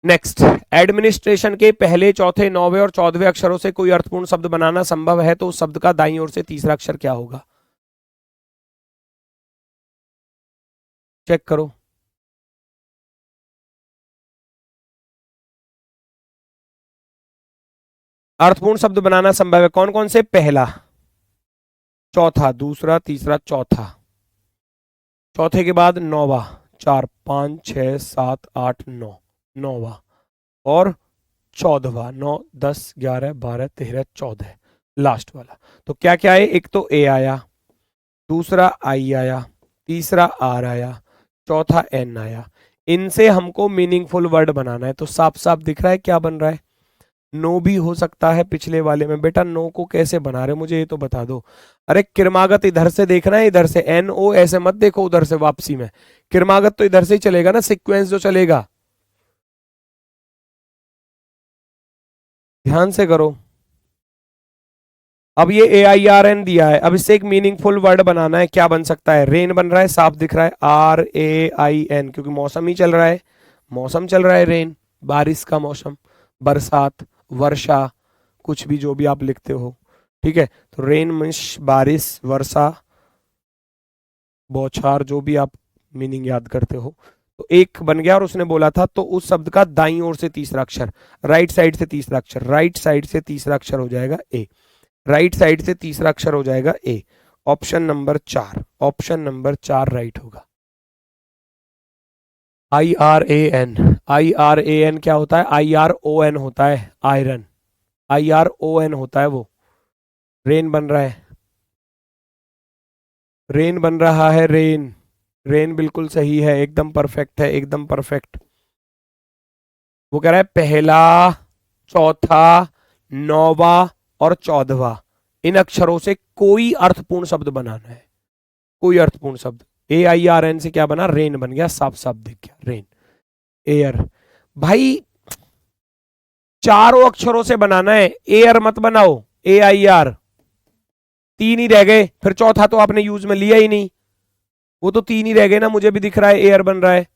नेक्स्ट, एडमिनिस्ट्रेशन के पहले, चौथे, नौवे और 14वें अक्षरों से कोई अर्थपूर्ण शब्द बनाना संभव है तो उस शब्द का दाईं ओर से तीसरा अक्षर क्या होगा? चेक करो। अर्थपूर्ण शब्द बनाना संभव है कौन कौन से? पहला, चौथा, दूसरा, तीसरा, चौथा। चौथे के बाद नौवा, 4, 5, 6, 7, 8, 9, नौवा। और 14वां, 9, 10, 11, 12, 13, 14, लास्ट वाला। तो क्या क्या है? एक तो ए आया, दूसरा आई आया, तीसरा आर आया, चौथा एन आया। इनसे हमको मीनिंगफुल वर्ड बनाना है। तो साफ साफ दिख रहा है क्या बन रहा है। नो भी हो सकता है पिछले वाले में। बेटा नो को कैसे बना रहे मुझे ये तो बता दो। अरे क्रमागत इधर से देखना है, इधर से NO ऐसे मत देखो उधर से वापसी में। क्रमागत तो इधर से ही चलेगा ना, सीक्वेंस जो चलेगा, ध्यान से करो। अब ये AIRN दिया है, अब इससे एक मीनिंगफुल वर्ड बनाना है। क्या बन सकता है? रेन बन रहा है, साफ दिख रहा है, RAIN, क्योंकि मौसम ही चल रहा है, मौसम चल रहा है, रेन, बारिश का मौसम, बरसात, वर्षा, कुछ भी जो भी आप लिखते हो, ठीक है। तो रेन मीन्स बारिश, वर्षा, बौछार, जो भी आप मीनिंग याद करते हो। तो एक बन गया। और उसने बोला था तो उस शब्द का दाईं ओर से तीसरा अक्षर, राइट साइड से तीसरा अक्षर, राइट साइड से तीसरा अक्षर हो जाएगा ए, राइट साइड से तीसरा अक्षर हो जाएगा A. Option number 4, option number 4 right होगा। IRAN, IRAN क्या होता है? IRON होता है, आयरन, IRON होता है वो। रेन बन रहा है, रेन बन रहा है, रेन, रेन बिल्कुल सही है, एकदम परफेक्ट है, एकदम परफेक्ट। वो कह रहा है पहला, चौथा, नौवा और 14वां, इन अक्षरों से कोई अर्थपूर्ण शब्द बनाना है, कोई अर्थपूर्ण शब्द। AIRN से क्या बना? रेन बन गया, साफ साफ दिख गया, रेन। एयर, भाई चारों अक्षरों से बनाना है, एयर मत बनाओ, AIR, 3 ही रह गए, फिर चौथा तो आपने यूज में लिया ही नहीं, वो तो 3 ही रह गए ना, मुझे भी दिख रहा है एयर बन रहा है,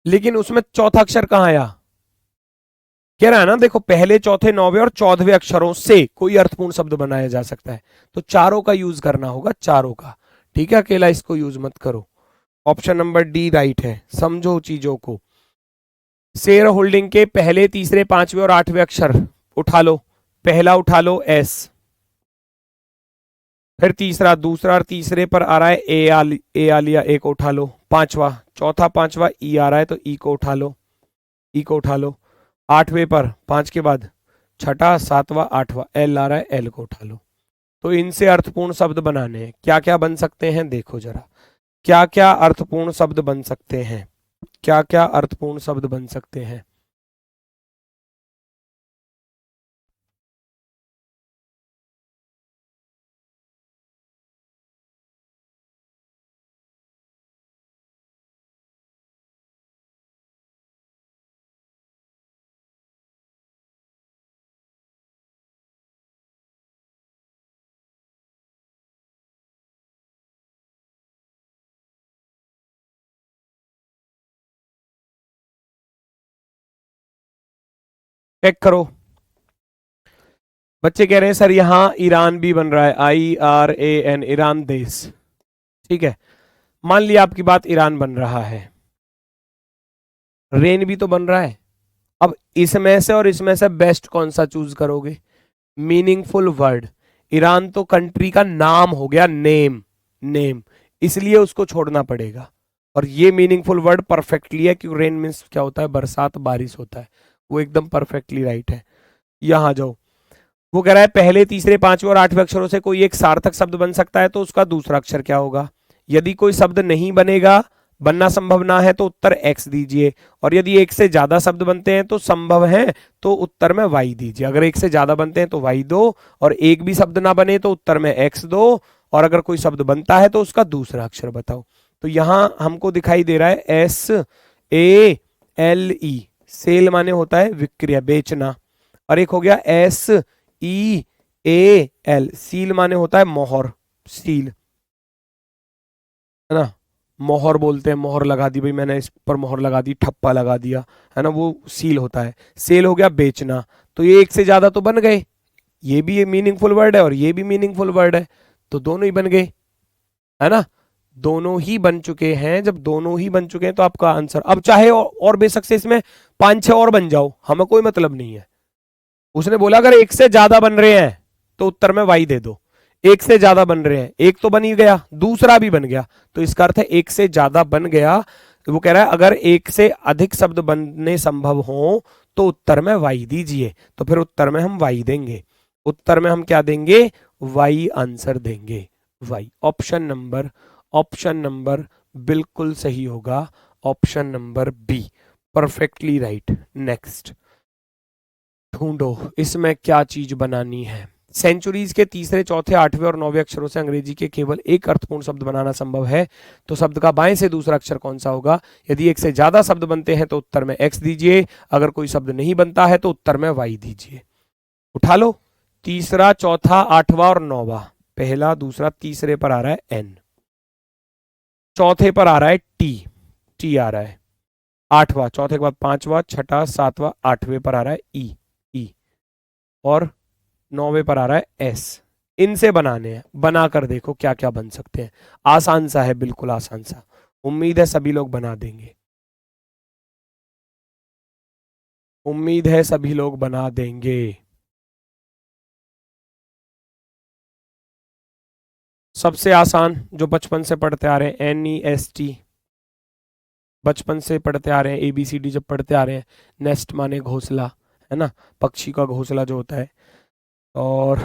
लेकिन उसमें चौथा अक्षर कहां आया? कह रहा है ना, देखो पहले चौथे नौवे और 14वें अक्षरों से कोई अर्थपूर्ण शब्द बनाया जा सकता है, तो चारों का यूज करना होगा, चारों का। ठीक है, अकेला इसको यूज मत करो। ऑप्शन नंबर डी राइट है, समझो चीजों को। शेयर होल्डिंग के पहले तीसरे पांचवें और आठवें अक्षर उठा लो। पहला उठा लो एस, फिर तीसरा, दूसरा और तीसरे पर आ रहा है ए आ लिया, ए को उठा लो। पांचवा, चौथा पांचवा ई आ रहा है तो ई को उठा लो, ई को उठा लो। आठवें पर पांच के बाद छठा, सातवां, आठवां एल आ रहा है, एल को उठा लो। तो इनसे अर्थपूर्ण शब्द बनाने हैं, क्या क्या बन सकते हैं देखो जरा, क्या क्या अर्थपूर्ण शब्द बन सकते हैं, क्या क्या अर्थपूर्ण शब्द बन सकते हैं। चेक करो। बच्चे कह रहे हैं सर यहां ईरान भी बन रहा है, IRAN, ईरान देश। ठीक है, मान लिया आपकी बात, ईरान बन रहा है, रेन भी तो बन रहा है। अब इसमें से और इसमें से बेस्ट कौन सा चूज करोगे? Meaningful word. ईरान तो कंट्री का नाम हो गया, नेम, नेम, इसलिए उसको छोड़ना पड़ेगा। और ये मीनिंगफुल वर्ड परफेक्टली है, क्योंकि रेन मीन्स क्या होता है? बरसात, बारिश होता है, वो एकदम परफेक्टली राइट है। यहां जाओ, वो कह रहा है पहले तीसरे पांचवें और आठवें अक्षरों से कोई एक सार्थक शब्द बन सकता है, तो उसका दूसरा अक्षर क्या होगा? यदि कोई शब्द नहीं बनेगा, बनना संभव ना है, तो उत्तर एक्स दीजिए। और यदि एक से ज्यादा शब्द बनते हैं तो संभव है, तो उत्तर में वाई दीजिए। अगर एक से ज्यादा बनते हैं तो वाई दो, और एक भी शब्द ना बने तो उत्तर में एक्स दो, और अगर कोई शब्द बनता है तो उसका दूसरा अक्षर बताओ। तो यहां हमको दिखाई दे रहा है SALE, सेल माने होता है विक्रिया, बेचना। और एक हो गया SEAL, सील माने होता है मोहर, सील, है ना, मोहर बोलते हैं, मोहर लगा दी भाई मैंने, इस पर मोहर लगा दी, ठप्पा लगा दिया, है ना, वो सील होता है। सेल हो गया बेचना। तो ये एक से ज्यादा तो बन गए, ये भी मीनिंगफुल वर्ड है और ये भी मीनिंगफुल वर्ड है, तो दोनों ही बन गए, है ना, दोनों ही बन चुके हैं। जब दोनों ही बन चुके हैं तो आपका आंसर, अब चाहे और बेशक से इसमें 5-6 और बन जाओ, हमें कोई मतलब नहीं है। उसने बोला अगर एक से ज्यादा बन रहे हैं तो उत्तर में वाई दे दो। एक से ज्यादा बन रहे हैं, एक तो बन ही गया, दूसरा भी बन गया, तो इसका अर्थ है एक से ज्यादा बन गया। तो वो कह रहा है अगर एक से अधिक शब्द बनने संभव हो तो उत्तर में वाई दीजिए। तो फिर उत्तर में हम वाई देंगे, उत्तर में हम क्या देंगे? वाई आंसर देंगे, वाई। ऑप्शन नंबर बिल्कुल सही होगा, option number B, perfectly right. Next ढूंढो इसमें क्या चीज बनानी है। सेंचुरीज के तीसरे, चौथे, आठवें और नौवें अक्षरों से अंग्रेजी के केवल एक अर्थपूर्ण शब्द बनाना संभव है, तो शब्द का बाएं से दूसरा अक्षर कौन सा होगा? यदि एक से ज्यादा शब्द बनते हैं तो उत्तर में एक्स दीजिए, अगर कोई शब्द नहीं बनता है तो उत्तर में वाई दीजिए। उठा लो, तीसरा, चौथा, आठवां और नौवां। पहला, दूसरा, तीसरे पर आ रहा है एन, चौथे पर आ रहा है टी, टी आ रहा है, आठवां, चौथे के बाद पांचवा, छठा, सातवां, आठवें पर आ रहा है ई, ई, और नौवे पर आ रहा है एस। इनसे बनाने हैं, बनाकर देखो क्या क्या बन सकते हैं। आसान सा है, बिल्कुल आसान सा, उम्मीद है सभी लोग बना देंगे, उम्मीद है सभी लोग बना देंगे। सबसे आसान जो बचपन से पढ़ते आ रहे हैं, NEST, बचपन से पढ़ते आ रहे हैं, ABCD जब पढ़ते आ रहे हैं। नेस्ट माने घोंसला, है ना, पक्षी का घोंसला जो होता है। और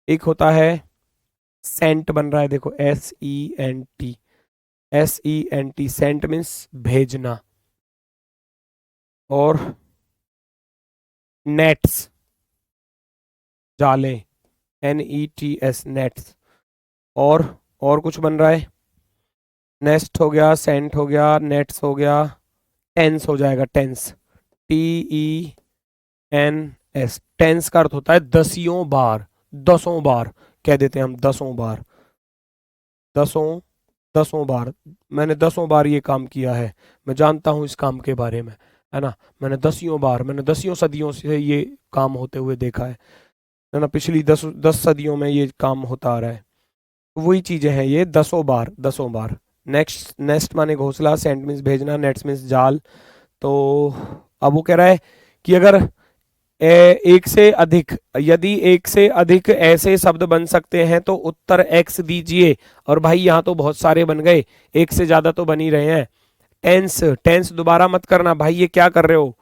एक होता है सेंट, बन रहा है देखो, SENT, SENT, सेंट मीन्स भेजना। और नेट्स, जाले, NETS, नेट्स। और कुछ बन रहा है, नेस्ट हो गया, सेंट हो गया, नेट्स हो गया, टेंस हो जाएगा, टेंस, TENS, एस। टेंस का अर्थ होता है दसियों बार, दसों बार कह देते हैं हम, दसों बार, दसों, दसों बार। मैंने दसों बार ये काम किया है, मैं जानता हूं इस काम के बारे में, है ना। मैंने दसियों बार, मैंने दसियों सदियों से ये काम होते हुए देखा है ना। पिछली 10 सदियों में ये काम होता आ रहा है। वही चीजें हैं ये, दसों बार, दसों बार। नेक्स्ट, नेस्ट माने घोंसला, सेंट मीन्स भेजना, नेट्स मीन्स जाल। तो अब वो कह रहा है कि अगर एक से अधिक, यदि एक से अधिक ऐसे शब्द बन सकते हैं तो उत्तर एक्स दीजिए। और भाई यहाँ तो बहुत सारे बन गए, एक से ज्यादा तो बन ही रहे हैं। टेंस, टेंस दोबारा मत करना भाई, ये क्या कर रहे हो,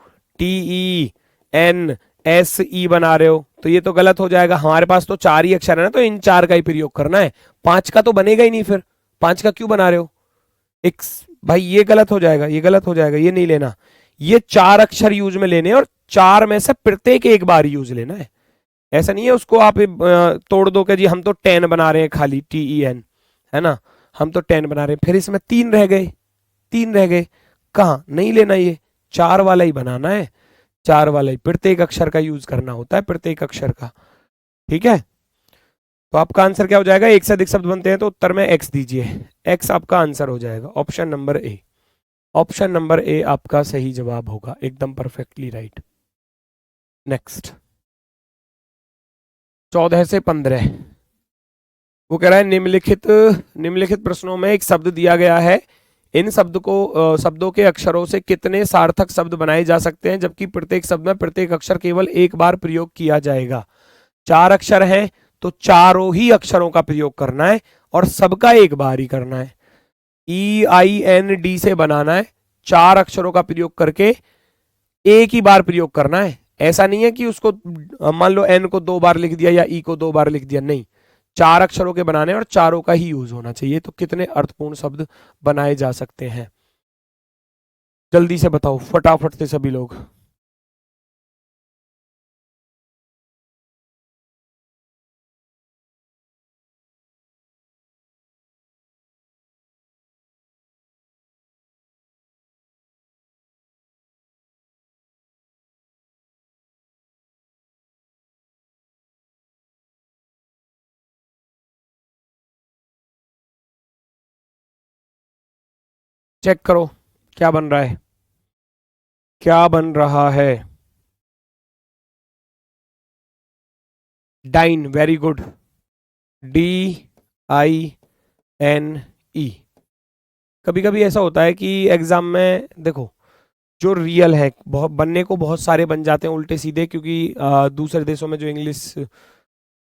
TENSE बना रहे हो, तो ये तो गलत हो जाएगा। हमारे पास तो 4 ही अक्षर है ना, तो इन 4 का ही प्रयोग करना है, 5 का तो बनेगा ही नहीं, फिर 5 का क्यों बना रहे हो। एक, भाई ये गलत हो जाएगा, ये गलत हो जाएगा, ये नहीं लेना। ये 4 अक्षर यूज में लेने हैं, और 4 में से प्रत्येक एक बार यूज लेना है। ऐसा नहीं है उसको आप तोड़ दो कि जी हम तो 10 बना रहे हैं, खाली TEN, है ना, हम तो 10 बना रहे हैं, फिर इसमें 3 रह गए, 3 रह गए, कहाँ, नहीं लेना, ये 4 वाला ही बनाना है, 4 वाला ही, प्रत्येक अक्षर का यूज करना होता है, प्रत्येक अक्षर का। ठीक है, तो आपका आंसर क्या हो जाएगा, एक से अधिक शब्द बनते हैं तो उत्तर में एक्स दीजिए। एक्स आपका आंसर हो जाएगा, ऑप्शन नंबर ए। ऑप्शन नंबर ए आपका सही जवाब होगा, एकदम परफेक्टली राइट। नेक्स्ट, 14 से 15, वो कह रहा है निम्नलिखित, निम्नलिखित प्रश्नों में एक शब्द दिया गया है, इन शब्दों के अक्षरों से कितने सार्थक शब्द बनाए जा सकते हैं, जबकि प्रत्येक शब्द में प्रत्येक अक्षर केवल एक बार प्रयोग किया जाएगा। 4 अक्षर हैं तो चारों ही अक्षरों का प्रयोग करना है, और सबका एक बार ही करना है। EIND से बनाना है, 4 अक्षरों का प्रयोग करके एक ही बार प्रयोग करना है। ऐसा नहीं है कि उसको मान लो N को 2 बार लिख दिया या E को 2 बार लिख दिया, नहीं, 4 अक्षरों के बनाने और चारों का ही यूज होना चाहिए। तो कितने अर्थपूर्ण शब्द बनाए जा सकते हैं, जल्दी से बताओ फटाफट से सभी लोग। चेक करो क्या बन रहा है, क्या बन रहा है। Dine, very good, DINE। कभी कभी ऐसा होता है कि एग्जाम में देखो, जो रियल है बहुत बनने को बहुत सारे बन जाते हैं उल्टे सीधे, क्योंकि दूसरे देशों में जो इंग्लिश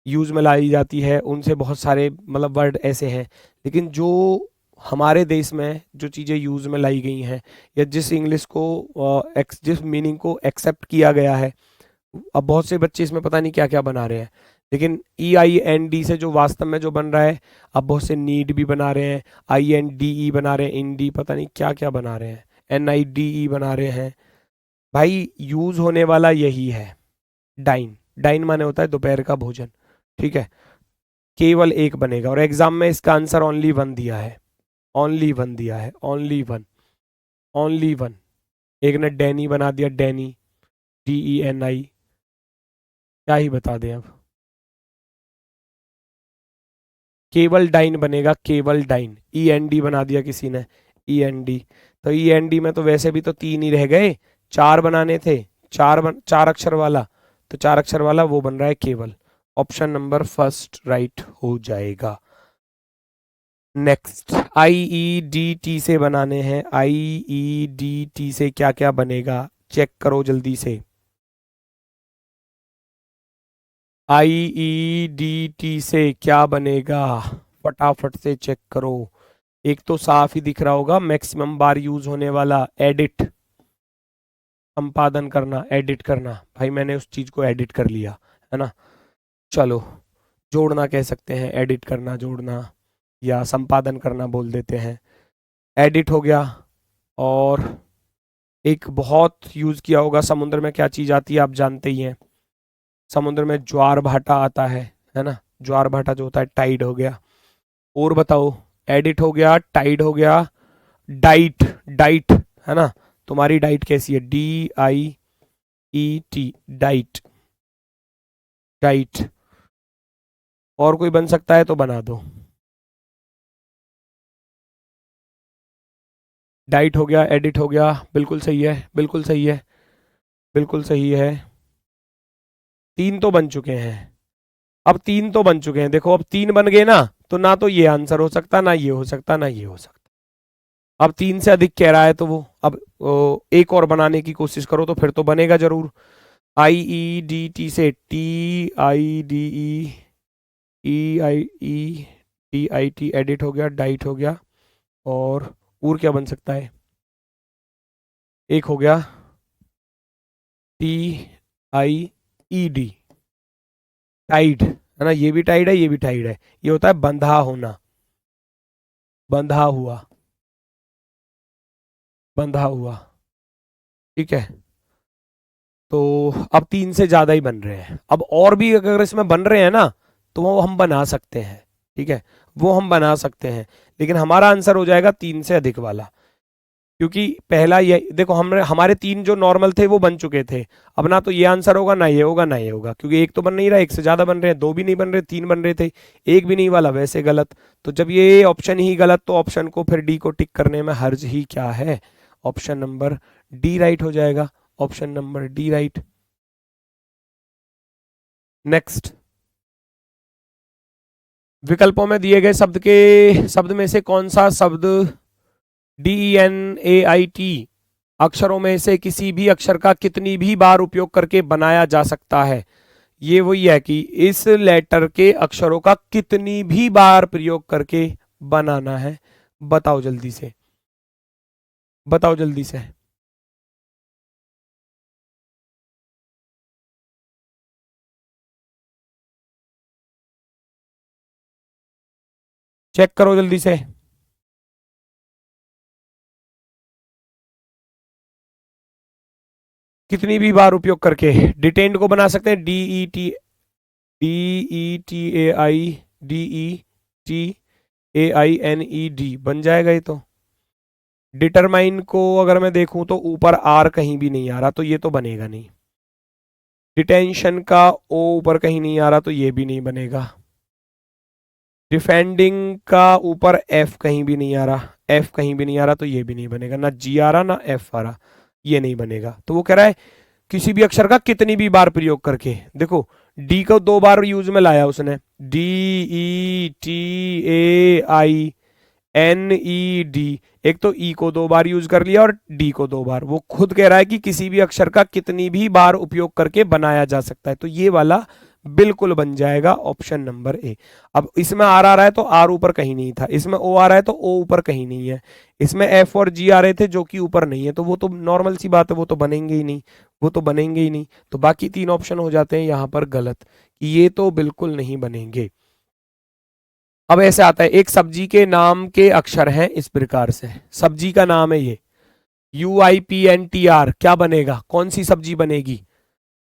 यूज में लाई जाती है उनसे बहुत सारे मतलब वर्ड ऐसे हैं, लेकिन जो हमारे देश में जो चीज़ें यूज में लाई गई हैं, या जिस इंग्लिश को जिस मीनिंग को एक्सेप्ट किया गया है, अब बहुत से बच्चे इसमें पता नहीं क्या क्या बना रहे हैं, लेकिन EIND से जो वास्तव में जो बन रहा है, अब बहुत से नीड भी बना रहे हैं, INDE बना रहे हैं, इंडी पता नहीं क्या क्या बना रहे हैं, NIDE बना रहे हैं। भाई यूज होने वाला यही है, डाइन। डाइन माने होता है दोपहर का भोजन, ठीक है, केवल एक बनेगा, और एग्जाम में इसका आंसर ओनली 1 दिया है, ओनली 1 दिया है, ओनली 1, ओनली 1। एक ने डैनी बना दिया, डैनी, DENI, क्या ही बता दें अब, केवल डाइन बनेगा, केवल डाइन। END बना दिया किसी ने, END, तो END में तो वैसे भी तो 3 ही रह गए, 4 बनाने थे, 4 अक्षर वाला, तो 4 अक्षर वाला वो बन रहा है केवल। ऑप्शन नंबर फर्स्ट राइट हो जाएगा। नेक्स्ट, IEDT से बनाने हैं, IEDT से क्या क्या बनेगा, चेक करो जल्दी से। IEDT से क्या बनेगा, फटाफट से चेक करो। एक तो साफ ही दिख रहा होगा, मैक्सिमम बार यूज होने वाला, एडिट, संपादन करना, एडिट करना, भाई मैंने उस चीज को एडिट कर लिया, है ना। चलो, जोड़ना कह सकते हैं, एडिट करना, जोड़ना, या संपादन करना बोल देते हैं, एडिट हो गया। और एक बहुत यूज किया होगा, समुद्र में क्या चीज आती है आप जानते ही हैं, समुद्र में ज्वार भाटा आता है ना, ज्वार भाटा जो होता है, टाइड हो गया। और बताओ, एडिट हो गया, टाइड हो गया, डाइट, डाइट, है ना, तुम्हारी डाइट कैसी है, DIET, डाइट, डाइट। और कोई बन सकता है तो बना दो। डाइट हो गया, एडिट हो गया, बिल्कुल सही है, बिल्कुल सही है, बिल्कुल सही है। तीन तो बन चुके हैं। अब तीन तो बन चुके हैं, देखो अब तीन बन गए ना, तो ना तो ये आंसर हो सकता, ना ये हो सकता, ना ये हो सकता। अब तीन से अधिक कह रहा है तो वो अब एक और बनाने की कोशिश करो तो फिर तो बनेगा जरूर। आई ई डी टी से T I D E I E T I T edit हो गया, डाइट हो गया। और क्या बन सकता है? एक हो गया T I E D, tied है ना, ये भी टाइड है, ये भी टाइड है। ये होता है बंधा होना, बंधा हुआ, बंधा हुआ। ठीक है, तो अब तीन से ज्यादा ही बन रहे हैं। अब और भी अगर इसमें बन रहे हैं ना, तो वो हम बना सकते हैं। ठीक है, वो हम बना सकते हैं, लेकिन हमारा आंसर हो जाएगा तीन से अधिक वाला। क्योंकि पहला ये देखो, हमने हमारे तीन जो नॉर्मल थे वो बन चुके थे। अब ना तो ये आंसर होगा, ना ये होगा, ना ये होगा, क्योंकि एक तो बन नहीं रहा, एक से ज्यादा बन रहे हैं, दो भी नहीं बन रहे, तीन बन रहे थे, एक भी नहीं वाला, वैसे गलत। तो जब ये ऑप्शन ही गलत, तो ऑप्शन को फिर डी को टिक करने में हर्ज ही क्या है? ऑप्शन नंबर डी राइट हो जाएगा, option number D right. Next, विकल्पों में दिए गए शब्द में से कौन सा शब्द DENAIT अक्षरों में से किसी भी अक्षर का कितनी भी बार उपयोग करके बनाया जा सकता है? ये वही है कि इस लेटर के अक्षरों का कितनी भी बार प्रयोग करके बनाना है। बताओ जल्दी से, बताओ जल्दी से। चेक करो जल्दी से। कितनी भी बार उपयोग करके डिटेंड को बना सकते हैं, DETAIDETAINED बन जाएगा ये तो। डिटरमाइन को अगर मैं देखूं तो ऊपर आर कहीं भी नहीं आ रहा, तो ये तो बनेगा नहीं। डिटेंशन का ओ ऊपर कहीं नहीं आ रहा, तो ये भी नहीं बनेगा। डिफेंडिंग का ऊपर एफ कहीं भी नहीं आ रहा, एफ कहीं भी नहीं आ रहा, तो ये भी नहीं बनेगा। ना जी आ रहा, ना एफ आ रहा, ये नहीं बनेगा। तो वो कह रहा है किसी भी अक्षर का कितनी भी बार प्रयोग करके। देखो डी को दो बार यूज में लाया उसने, DETAINED, एक तो ई को दो बार यूज कर लिया और डी को दो बार। वो खुद कह रहा है कि किसी भी अक्षर का कितनी भी बार उपयोग करके बनाया जा सकता है, तो ये वाला बिल्कुल बन जाएगा ऑप्शन नंबर ए। अब इसमें आर आ रहा है तो आर ऊपर कहीं नहीं था, इसमें ओ आ रहा है तो ओ ऊपर कहीं नहीं है, इसमें एफ और जी आ रहे थे जो कि ऊपर नहीं है, तो वो तो नॉर्मल सी बात है, वो तो बनेंगे ही नहीं, वो तो बनेंगे ही नहीं। तो बाकी तीन ऑप्शन हो जाते हैं यहाँ पर गलत, कि ये तो बिल्कुल नहीं बनेंगे। अब ऐसे आता है, एक सब्जी के नाम के अक्षर हैं इस प्रकार से, सब्जी का नाम है ये UIPNTR, क्या बनेगा, कौन सी सब्जी बनेगी?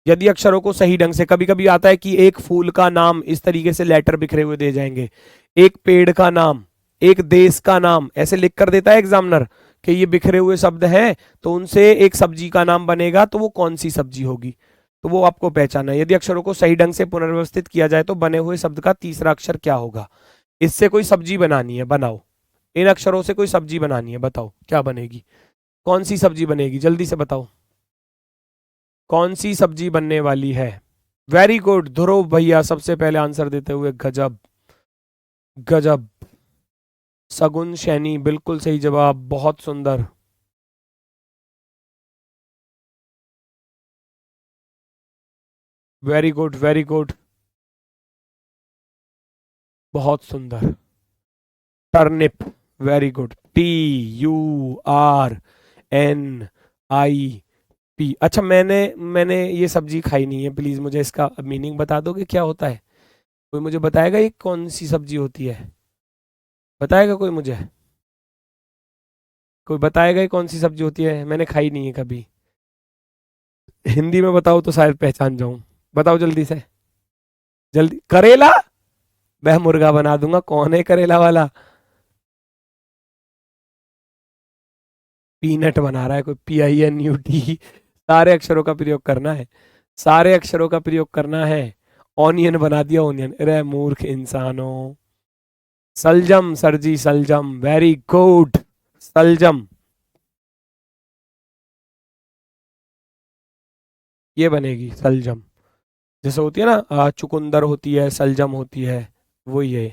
यदि अक्षरों को सही ढंग से, कभी कभी आता है कि एक फूल का नाम, इस तरीके से लेटर बिखरे हुए दे जाएंगे, एक पेड़ का नाम, एक देश का नाम, ऐसे लिख कर देता है एग्जामिनर कि ये बिखरे हुए शब्द हैं, तो उनसे एक सब्जी का नाम बनेगा, तो वो कौन सी सब्जी होगी? तो वो आपको पहचाना है। यदि अक्षरों को सही ढंग से पुनर्व्यवस्थित किया जाए तो बने हुए शब्द का तीसरा अक्षर क्या होगा? इससे कोई सब्जी बनानी है, बनाओ। इन अक्षरों से कोई सब्जी बनानी है, बताओ क्या बनेगी? कौन सी सब्जी बनेगी, जल्दी से बताओ, कौन सी सब्जी बनने वाली है? वेरी गुड ध्रुव भैया, सबसे पहले आंसर देते हुए, गजब गजब। सगुन शैनी, बिल्कुल सही जवाब, बहुत सुंदर। वेरी गुड, वेरी गुड, बहुत सुंदर। Turnip, very good, TURNIP। अच्छा, मैंने मैंने ये सब्जी खाई नहीं है, प्लीज मुझे इसका मीनिंग बता दोगे क्या होता है? कोई मुझे बताएगा ये कौन सी सब्जी होती है? बताएगा कोई मुझे? कोई बताएगा ये कौन सी सब्जी होती है? मैंने खाई नहीं है कभी। हिंदी में बताओ तो शायद पहचान जाऊं। बताओ जल्दी से, जल्दी। करेला? मैं मुर्गा बना दूंगा, कौन है करेला वाला? पीनट बना रहा है कोई, PINUT। सारे अक्षरों का प्रयोग करना है, सारे अक्षरों का प्रयोग करना है। ऑनियन बना दिया ओनियन, अरे मूर्ख इंसानों। सलजम सर जी, सलजम, वेरी गुड। सलजम ये बनेगी सलजम। जैसे होती है ना चुकंदर होती है, सलजम होती है, वही है।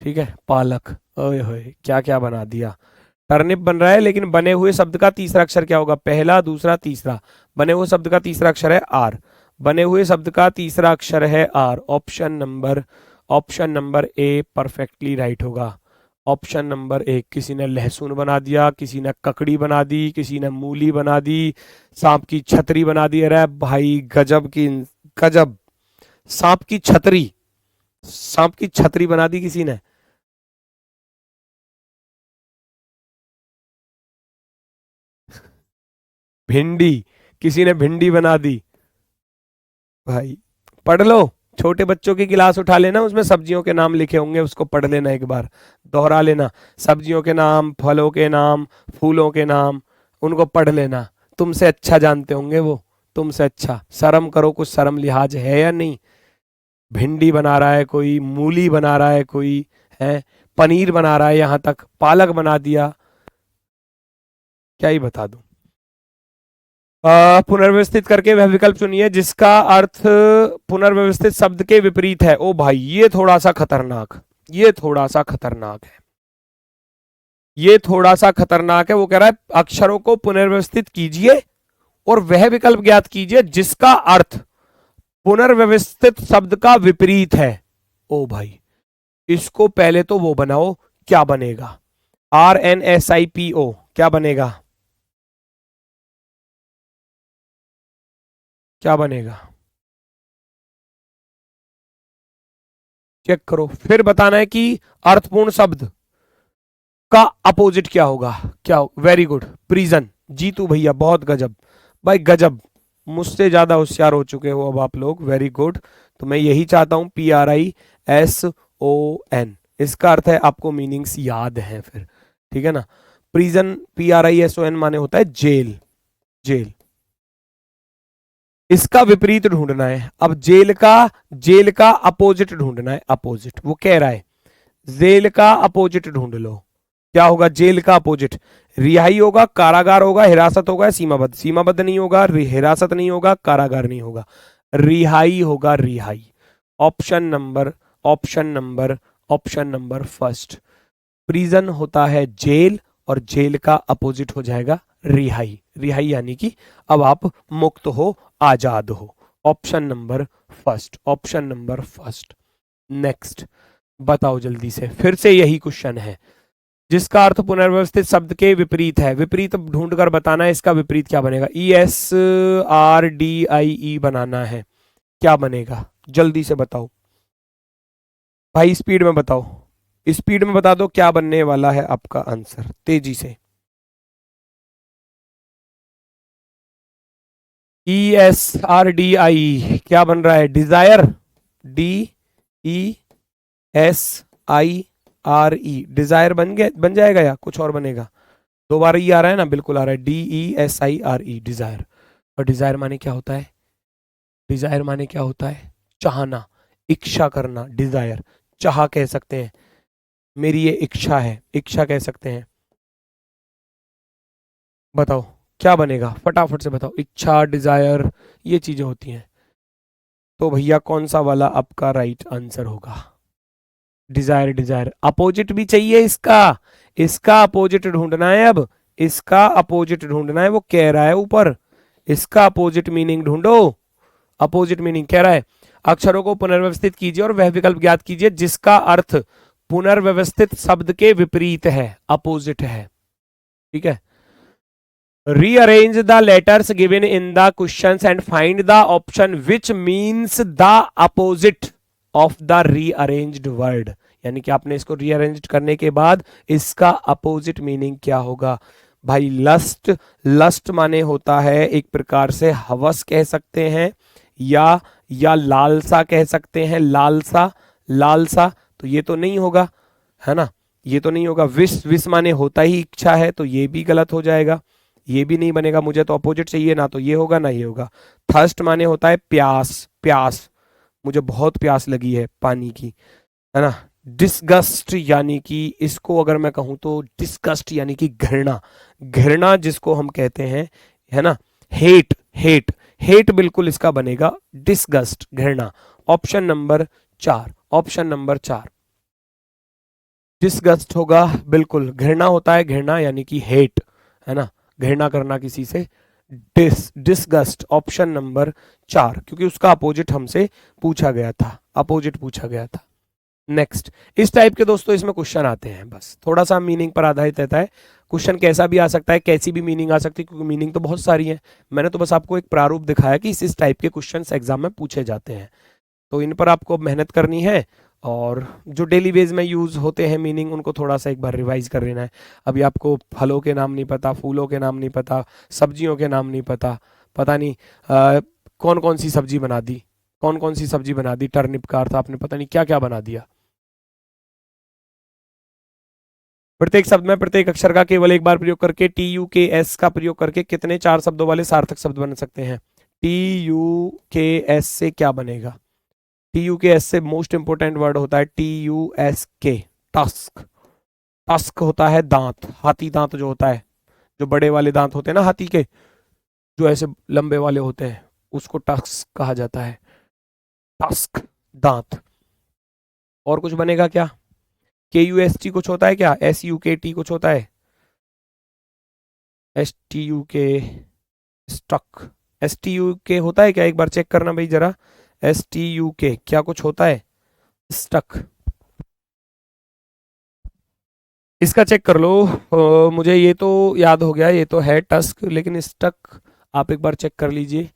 ठीक है, पालक। ओए होए, क्या क्या बना दिया। टर्निप बन रहा है, लेकिन बने हुए शब्द का तीसरा अक्षर क्या होगा? पहला, दूसरा, तीसरा। बने हुए शब्द का तीसरा अक्षर है आर। बने हुए शब्द का तीसरा अक्षर है R. Option number A perfectly right होगा। ऑप्शन नंबर एक। किसी ने लहसुन बना दिया, किसी ने ककड़ी बना दी, किसी ने मूली बना दी, सांप की छतरी बना दी। अरे भाई गजब की, गजब। सांप की छतरी, सांप की छतरी बना दी किसी ने। भिंडी, किसी ने भिंडी बना दी। भाई पढ़ लो, छोटे बच्चों की क्लास उठा लेना, उसमें सब्जियों के नाम लिखे होंगे, उसको पढ़ लेना एक बार, दोहरा लेना। सब्जियों के नाम, फलों के नाम, फूलों के नाम, उनको पढ़ लेना। तुमसे अच्छा जानते होंगे वो, तुमसे अच्छा। शर्म करो, कुछ शर्म लिहाज है या नहीं? भिंडी बना रहा है कोई, मूली बना रहा है कोई, है पनीर बना रहा है, यहां तक पालक बना दिया। क्या ही बता दूं। पुनर्व्यवस्थित करके वह विकल्प चुनिए जिसका अर्थ पुनर्व्यवस्थित शब्द के विपरीत है। ओ भाई ये थोड़ा सा खतरनाक, ये थोड़ा सा खतरनाक है, ये थोड़ा सा खतरनाक है। वो कह रहा है अक्षरों को पुनर्व्यवस्थित कीजिए और वह विकल्प ज्ञात कीजिए जिसका अर्थ पुनर्व्यवस्थित शब्द का विपरीत है। ओ भाई, इसको पहले तो वो बनाओ, क्या बनेगा? RNSIPO क्या बनेगा? क्या बनेगा? चेक करो, फिर बताना है कि अर्थपूर्ण शब्द का अपोजिट क्या होगा। क्या? Very good, prison. जीतू भैया बहुत गजब, भाई गजब। मुझसे ज्यादा होशियार हो चुके हो अब आप लोग, वेरी गुड। तो मैं यही चाहता हूं, PRISON, इसका अर्थ है आपको मीनिंग्स याद है फिर, ठीक है ना। प्रिजन, PRISON माने होता है जेल, जेल। इसका विपरीत ढूंढना है। अब जेल का अपोजिट ढूंढना है, अपोजिट। वो कह रहा है जेल का अपोजिट ढूंढ लो। क्या होगा जेल का अपोजिट? रिहाई होगा, कारागार होगा, हिरासत होगा, सीमाबद्ध। सीमाबद्ध नहीं होगा, हिरासत नहीं होगा, कारागार नहीं होगा, रिहाई होगा, रिहाई। Option number option number option number first. Prison होता है जेल, और जेल का अपोजिट हो जाएगा रिहाई। रिहाई यानी कि अब आप मुक्त हो, आजाद हो। Option number first, option number first. Next बताओ जल्दी से, फिर से यही क्वेश्चन है। जिसका अर्थ पुनर्व्यवस्थित शब्द के विपरीत है, विपरीत ढूंढकर बताना है, इसका विपरीत क्या बनेगा? ESRDIE बनाना है, क्या बनेगा? जल्दी से बताओ भाई, स्पीड में बताओ, स्पीड में बता दो क्या बनने वाला है आपका आंसर, तेजी से। ESRDIE क्या बन रहा है? डिजायर, DESIRE, डिजायर बन गया, बन जाएगा या कुछ और बनेगा? दो बार ही आ रहा है ना, बिल्कुल आ रहा है, DESIRE, डिजायर। और डिजायर माने क्या होता है? डिजायर माने क्या होता है? चाहना, इच्छा करना, डिजायर। चाह कह सकते हैं, मेरी ये इच्छा है, इच्छा कह सकते हैं। बताओ क्या बनेगा, फटाफट से बताओ। इच्छा, डिजायर, ये चीजें होती हैं। तो भैया कौन सा वाला आपका राइट आंसर होगा? Desire, desire. अपोजिट भी चाहिए इसका, इसका अपोजिट ढूंढना है अब, इसका अपोजिट ढूंढना है। वो कह रहा है ऊपर, इसका अपोजिट मीनिंग ढूंढो। अपोजिट मीनिंग कह रहा है अक्षरों को पुनर्व्यवस्थित कीजिए और वह विकल्प ज्ञात कीजिए जिसका अर्थ पुनर्व्यवस्थित शब्द के विपरीत है, अपोजिट है। ठीक है। Rearrange the letters given in the questions and find the option which means the opposite of the rearranged word. यानी कि आपने इसको रीअरेंज करने के बाद इसका अपोजिट मीनिंग क्या होगा? भाई लस्ट, लस्ट माने होता है एक प्रकार से हवस कह सकते हैं, या लालसा कह सकते हैं, लालसा, लालसा। तो ये तो नहीं होगा, है ना, ये तो नहीं होगा। विश, विश माने होता ही इच्छा है, तो ये भी गलत हो जाएगा, ये भी नहीं बनेगा। मुझे तो अपोजिट चाहिए, ना तो ये होगा ना ये होगा। थर्स्ट माने होता है प्यास, प्यास, मुझे बहुत प्यास लगी है पानी की, है ना। डिसगस्ट यानी कि इसको अगर मैं कहूं तो डिसगस्ट यानी कि घृणा, घृणा जिसको हम कहते हैं, है ना। हेट, हेट, हेट बिल्कुल इसका बनेगा डिसगस्ट, घृणा। Option number 4, option number 4 disgust होगा, बिल्कुल घृणा होता है, घृणा यानी कि हेट, है ना, घृणा करना किसी से। डिसगस्ट ऑप्शन नंबर 4, क्योंकि उसका अपोजिट हमसे पूछा गया था, अपोजिट पूछा गया था। नेक्स्ट, इस टाइप के दोस्तों इसमें क्वेश्चन आते हैं, बस थोड़ा सा मीनिंग पर आधारित रहता है। क्वेश्चन कैसा भी आ सकता है, कैसी भी मीनिंग आ सकती है, क्योंकि मीनिंग तो बहुत सारी है। मैंने तो बस आपको एक प्रारूप दिखाया कि इस टाइप के क्वेश्चन एग्जाम में पूछे जाते हैं, तो इन पर आपको मेहनत करनी है। और जो डेली बेस में यूज होते हैं मीनिंग, उनको थोड़ा सा एक बार रिवाइज कर लेना है। अभी आपको फलों के नाम नहीं पता, फूलों के नाम नहीं पता, सब्जियों के नाम नहीं पता, पता नहीं कौन कौन सी सब्जी बना दी, कौन कौन सी सब्जी बना दी, टर्निप का अर्थ आपने पता नहीं क्या क्या बना दिया। प्रत्येक शब्द में प्रत्येक अक्षर का केवल एक बार प्रयोग करके TUKS का प्रयोग करके कितने 4 शब्दों वाले सार्थक शब्द बन सकते हैं। TUKS से क्या बनेगा? TUKS से मोस्ट इंपोर्टेंट वर्ड होता है TUSK, टस्क। टस्क होता है दांत, हाथी दांत जो होता है, जो बड़े वाले दांत होते हैं ना हाथी के, जो ऐसे लंबे वाले होते हैं, उसको टस्क कहा जाता है, टस्क, दांत। और कुछ बनेगा क्या? KUST कुछ होता है क्या? SUKT कुछ होता है? STUK, स्टक, STUK होता है क्या? एक बार चेक करना भाई जरा, STUK क्या कुछ होता है? स्टक, इसका चेक कर लो। मुझे ये तो याद हो गया, ये तो है टस्क, लेकिन स्टक आप एक बार चेक कर लीजिए।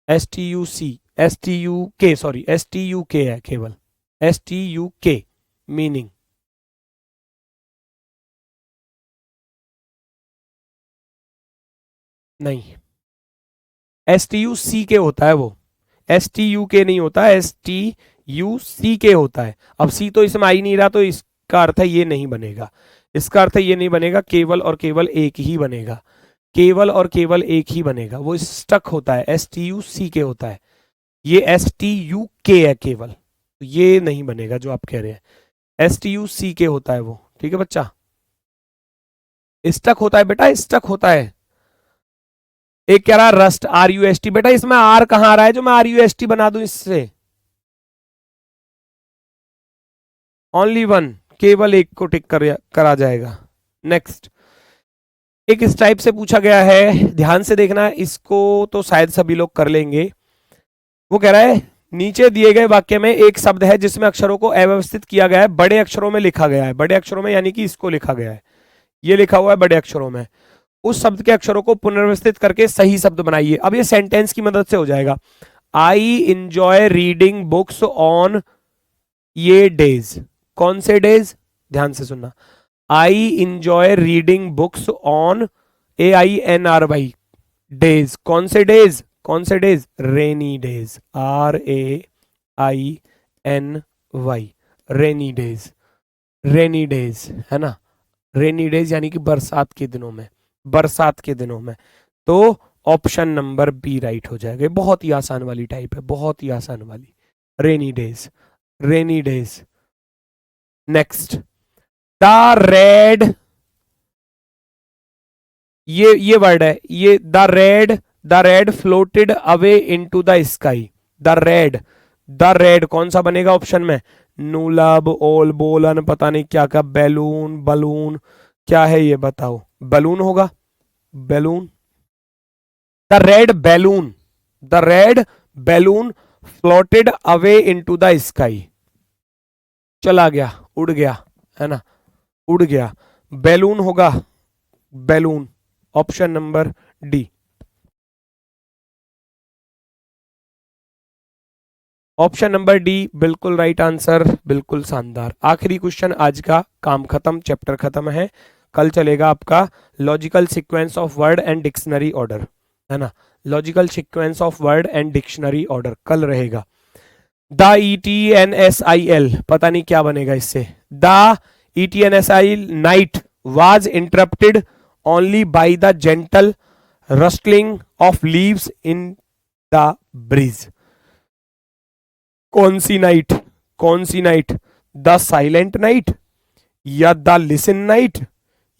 STUK, सॉरी STUK है केवल, STUK मीनिंग। नहीं, STUCK होता है वो, STUK नहीं होता, STUCK होता है। अब सी तो इसमें आ ही नहीं रहा, तो इसका अर्थ है ये नहीं बनेगा, इसका अर्थ है ये नहीं बनेगा, केवल और केवल एक ही बनेगा, केवल और केवल एक ही बनेगा। वो स्टक होता है, STUCK होता है, ये STUK है केवल, तो ये नहीं बनेगा जो आप कह रहे हैं। STUCK होता है वो, ठीक है बच्चा। स्टक होता है बेटा, स्टक होता है। एक कह रहा है रस्ट, RUST, बेटा इसमें आर कहां आ रहा है जो मैं RUST बना दूं इससे? ओनली वन, केवल एक को टिक करा जाएगा। नेक्स्ट, एक इस टाइप से पूछा गया है, ध्यान से देखना, इसको तो शायद सभी लोग कर लेंगे। वो कह रहा है नीचे दिए गए वाक्य में एक शब्द है जिसमें अक्षरों को अव्यवस्थित किया गया है, बड़े अक्षरों में लिखा गया है, बड़े अक्षरों में यानी कि इसको लिखा गया है, ये लिखा हुआ है बड़े अक्षरों में। उस शब्द के अक्षरों को पुनर्व्यवस्थित करके सही शब्द बनाइए। अब ये सेंटेंस की मदद से हो जाएगा। I enjoy reading books on ये डेज, कौन से डेज? ध्यान से सुनना, I enjoy reading books on AINRY days, कौन से डेज? कौन से days? Rainy days, RAINY, rainy days, rainy days, है ना। रेनी डेज यानी कि बरसात के दिनों में, बरसात के दिनों में। तो ऑप्शन नंबर बी राइट हो जाएगा। बहुत ही आसान वाली टाइप है, बहुत ही आसान वाली, rainy days, rainy days. Next, the red, ये वर्ड है, ये the red floated away into the sky. The red, the red कौन सा बनेगा ऑप्शन में? नूलब, ओल, बोलन, पता नहीं क्या क्या, बैलून, बलून, क्या है ये बताओ? बलून होगा, balloon. The red balloon, the red balloon floated away into the sky, चला गया, उड़ गया, है ना, उड़ गया। बैलून होगा, balloon, option number D. Option number D बिल्कुल राइट आंसर, बिल्कुल शानदार। आखिरी क्वेश्चन आज का, काम खत्म, चैप्टर खत्म है। कल चलेगा आपका logical sequence of word and dictionary order, है ना, logical sequence of word and dictionary order कल रहेगा। द ETNSIL, पता नहीं क्या बनेगा इससे। The ETNSIL night was interrupted only by the gentle rustling of leaves in the breeze. कौन सी नाइट, कौन सी नाइट, द साइलेंट नाइट या द लिसन नाइट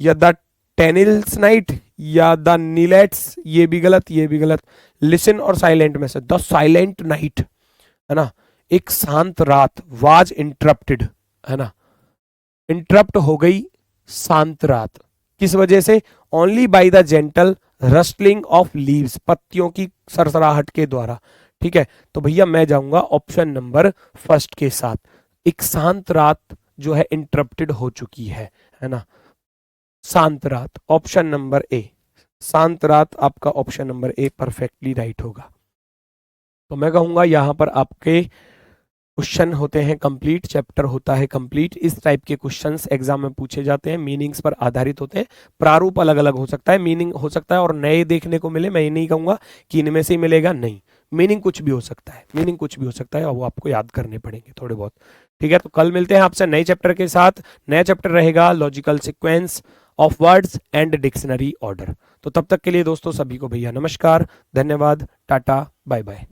या द टेनिल्स नाइट या द नीलेट्स, ये भी गलत, ये भी गलत। लिसन और साइलेंट में से द साइलेंट नाइट, है ना, एक शांत रात, वाज इंटरप्टेड, है ना, इंटरप्ट हो गई शांत रात, किस वजह से, only by the gentle rustling of leaves, पत्तियों की सरसराहट के द्वारा। ठीक है, तो भैया मैं जाऊंगा ऑप्शन नंबर फर्स्ट के साथ, एक शांत रात जो है इंटरप्टेड हो चुकी है ना, शांत रात, ऑप्शन नंबर ए, शांत रात, आपका option number A perfectly right होगा। तो मैं कहूंगा यहां पर आपके क्वेश्चन होते हैं कंप्लीट, चैप्टर होता है कंप्लीट। इस टाइप के क्वेश्चंस एग्जाम में पूछे जाते हैं, मीनिंग्स पर आधारित होते हैं, प्रारूप अलग अलग हो सकता है, मीनिंग हो सकता है और नए देखने को मिले, मैं ये नहीं कहूंगा कि इनमें से ही मिलेगा, नहीं, मीनिंग कुछ भी हो सकता है, मीनिंग कुछ भी हो सकता है और वो आपको याद करने पड़ेंगे थोड़े बहुत। ठीक है, तो कल मिलते हैं आपसे नए चैप्टर के साथ। नया चैप्टर रहेगा logical sequence of words and dictionary order. तो तब तक के लिए दोस्तों सभी को भैया नमस्कार, धन्यवाद, टाटा, बाय बाय।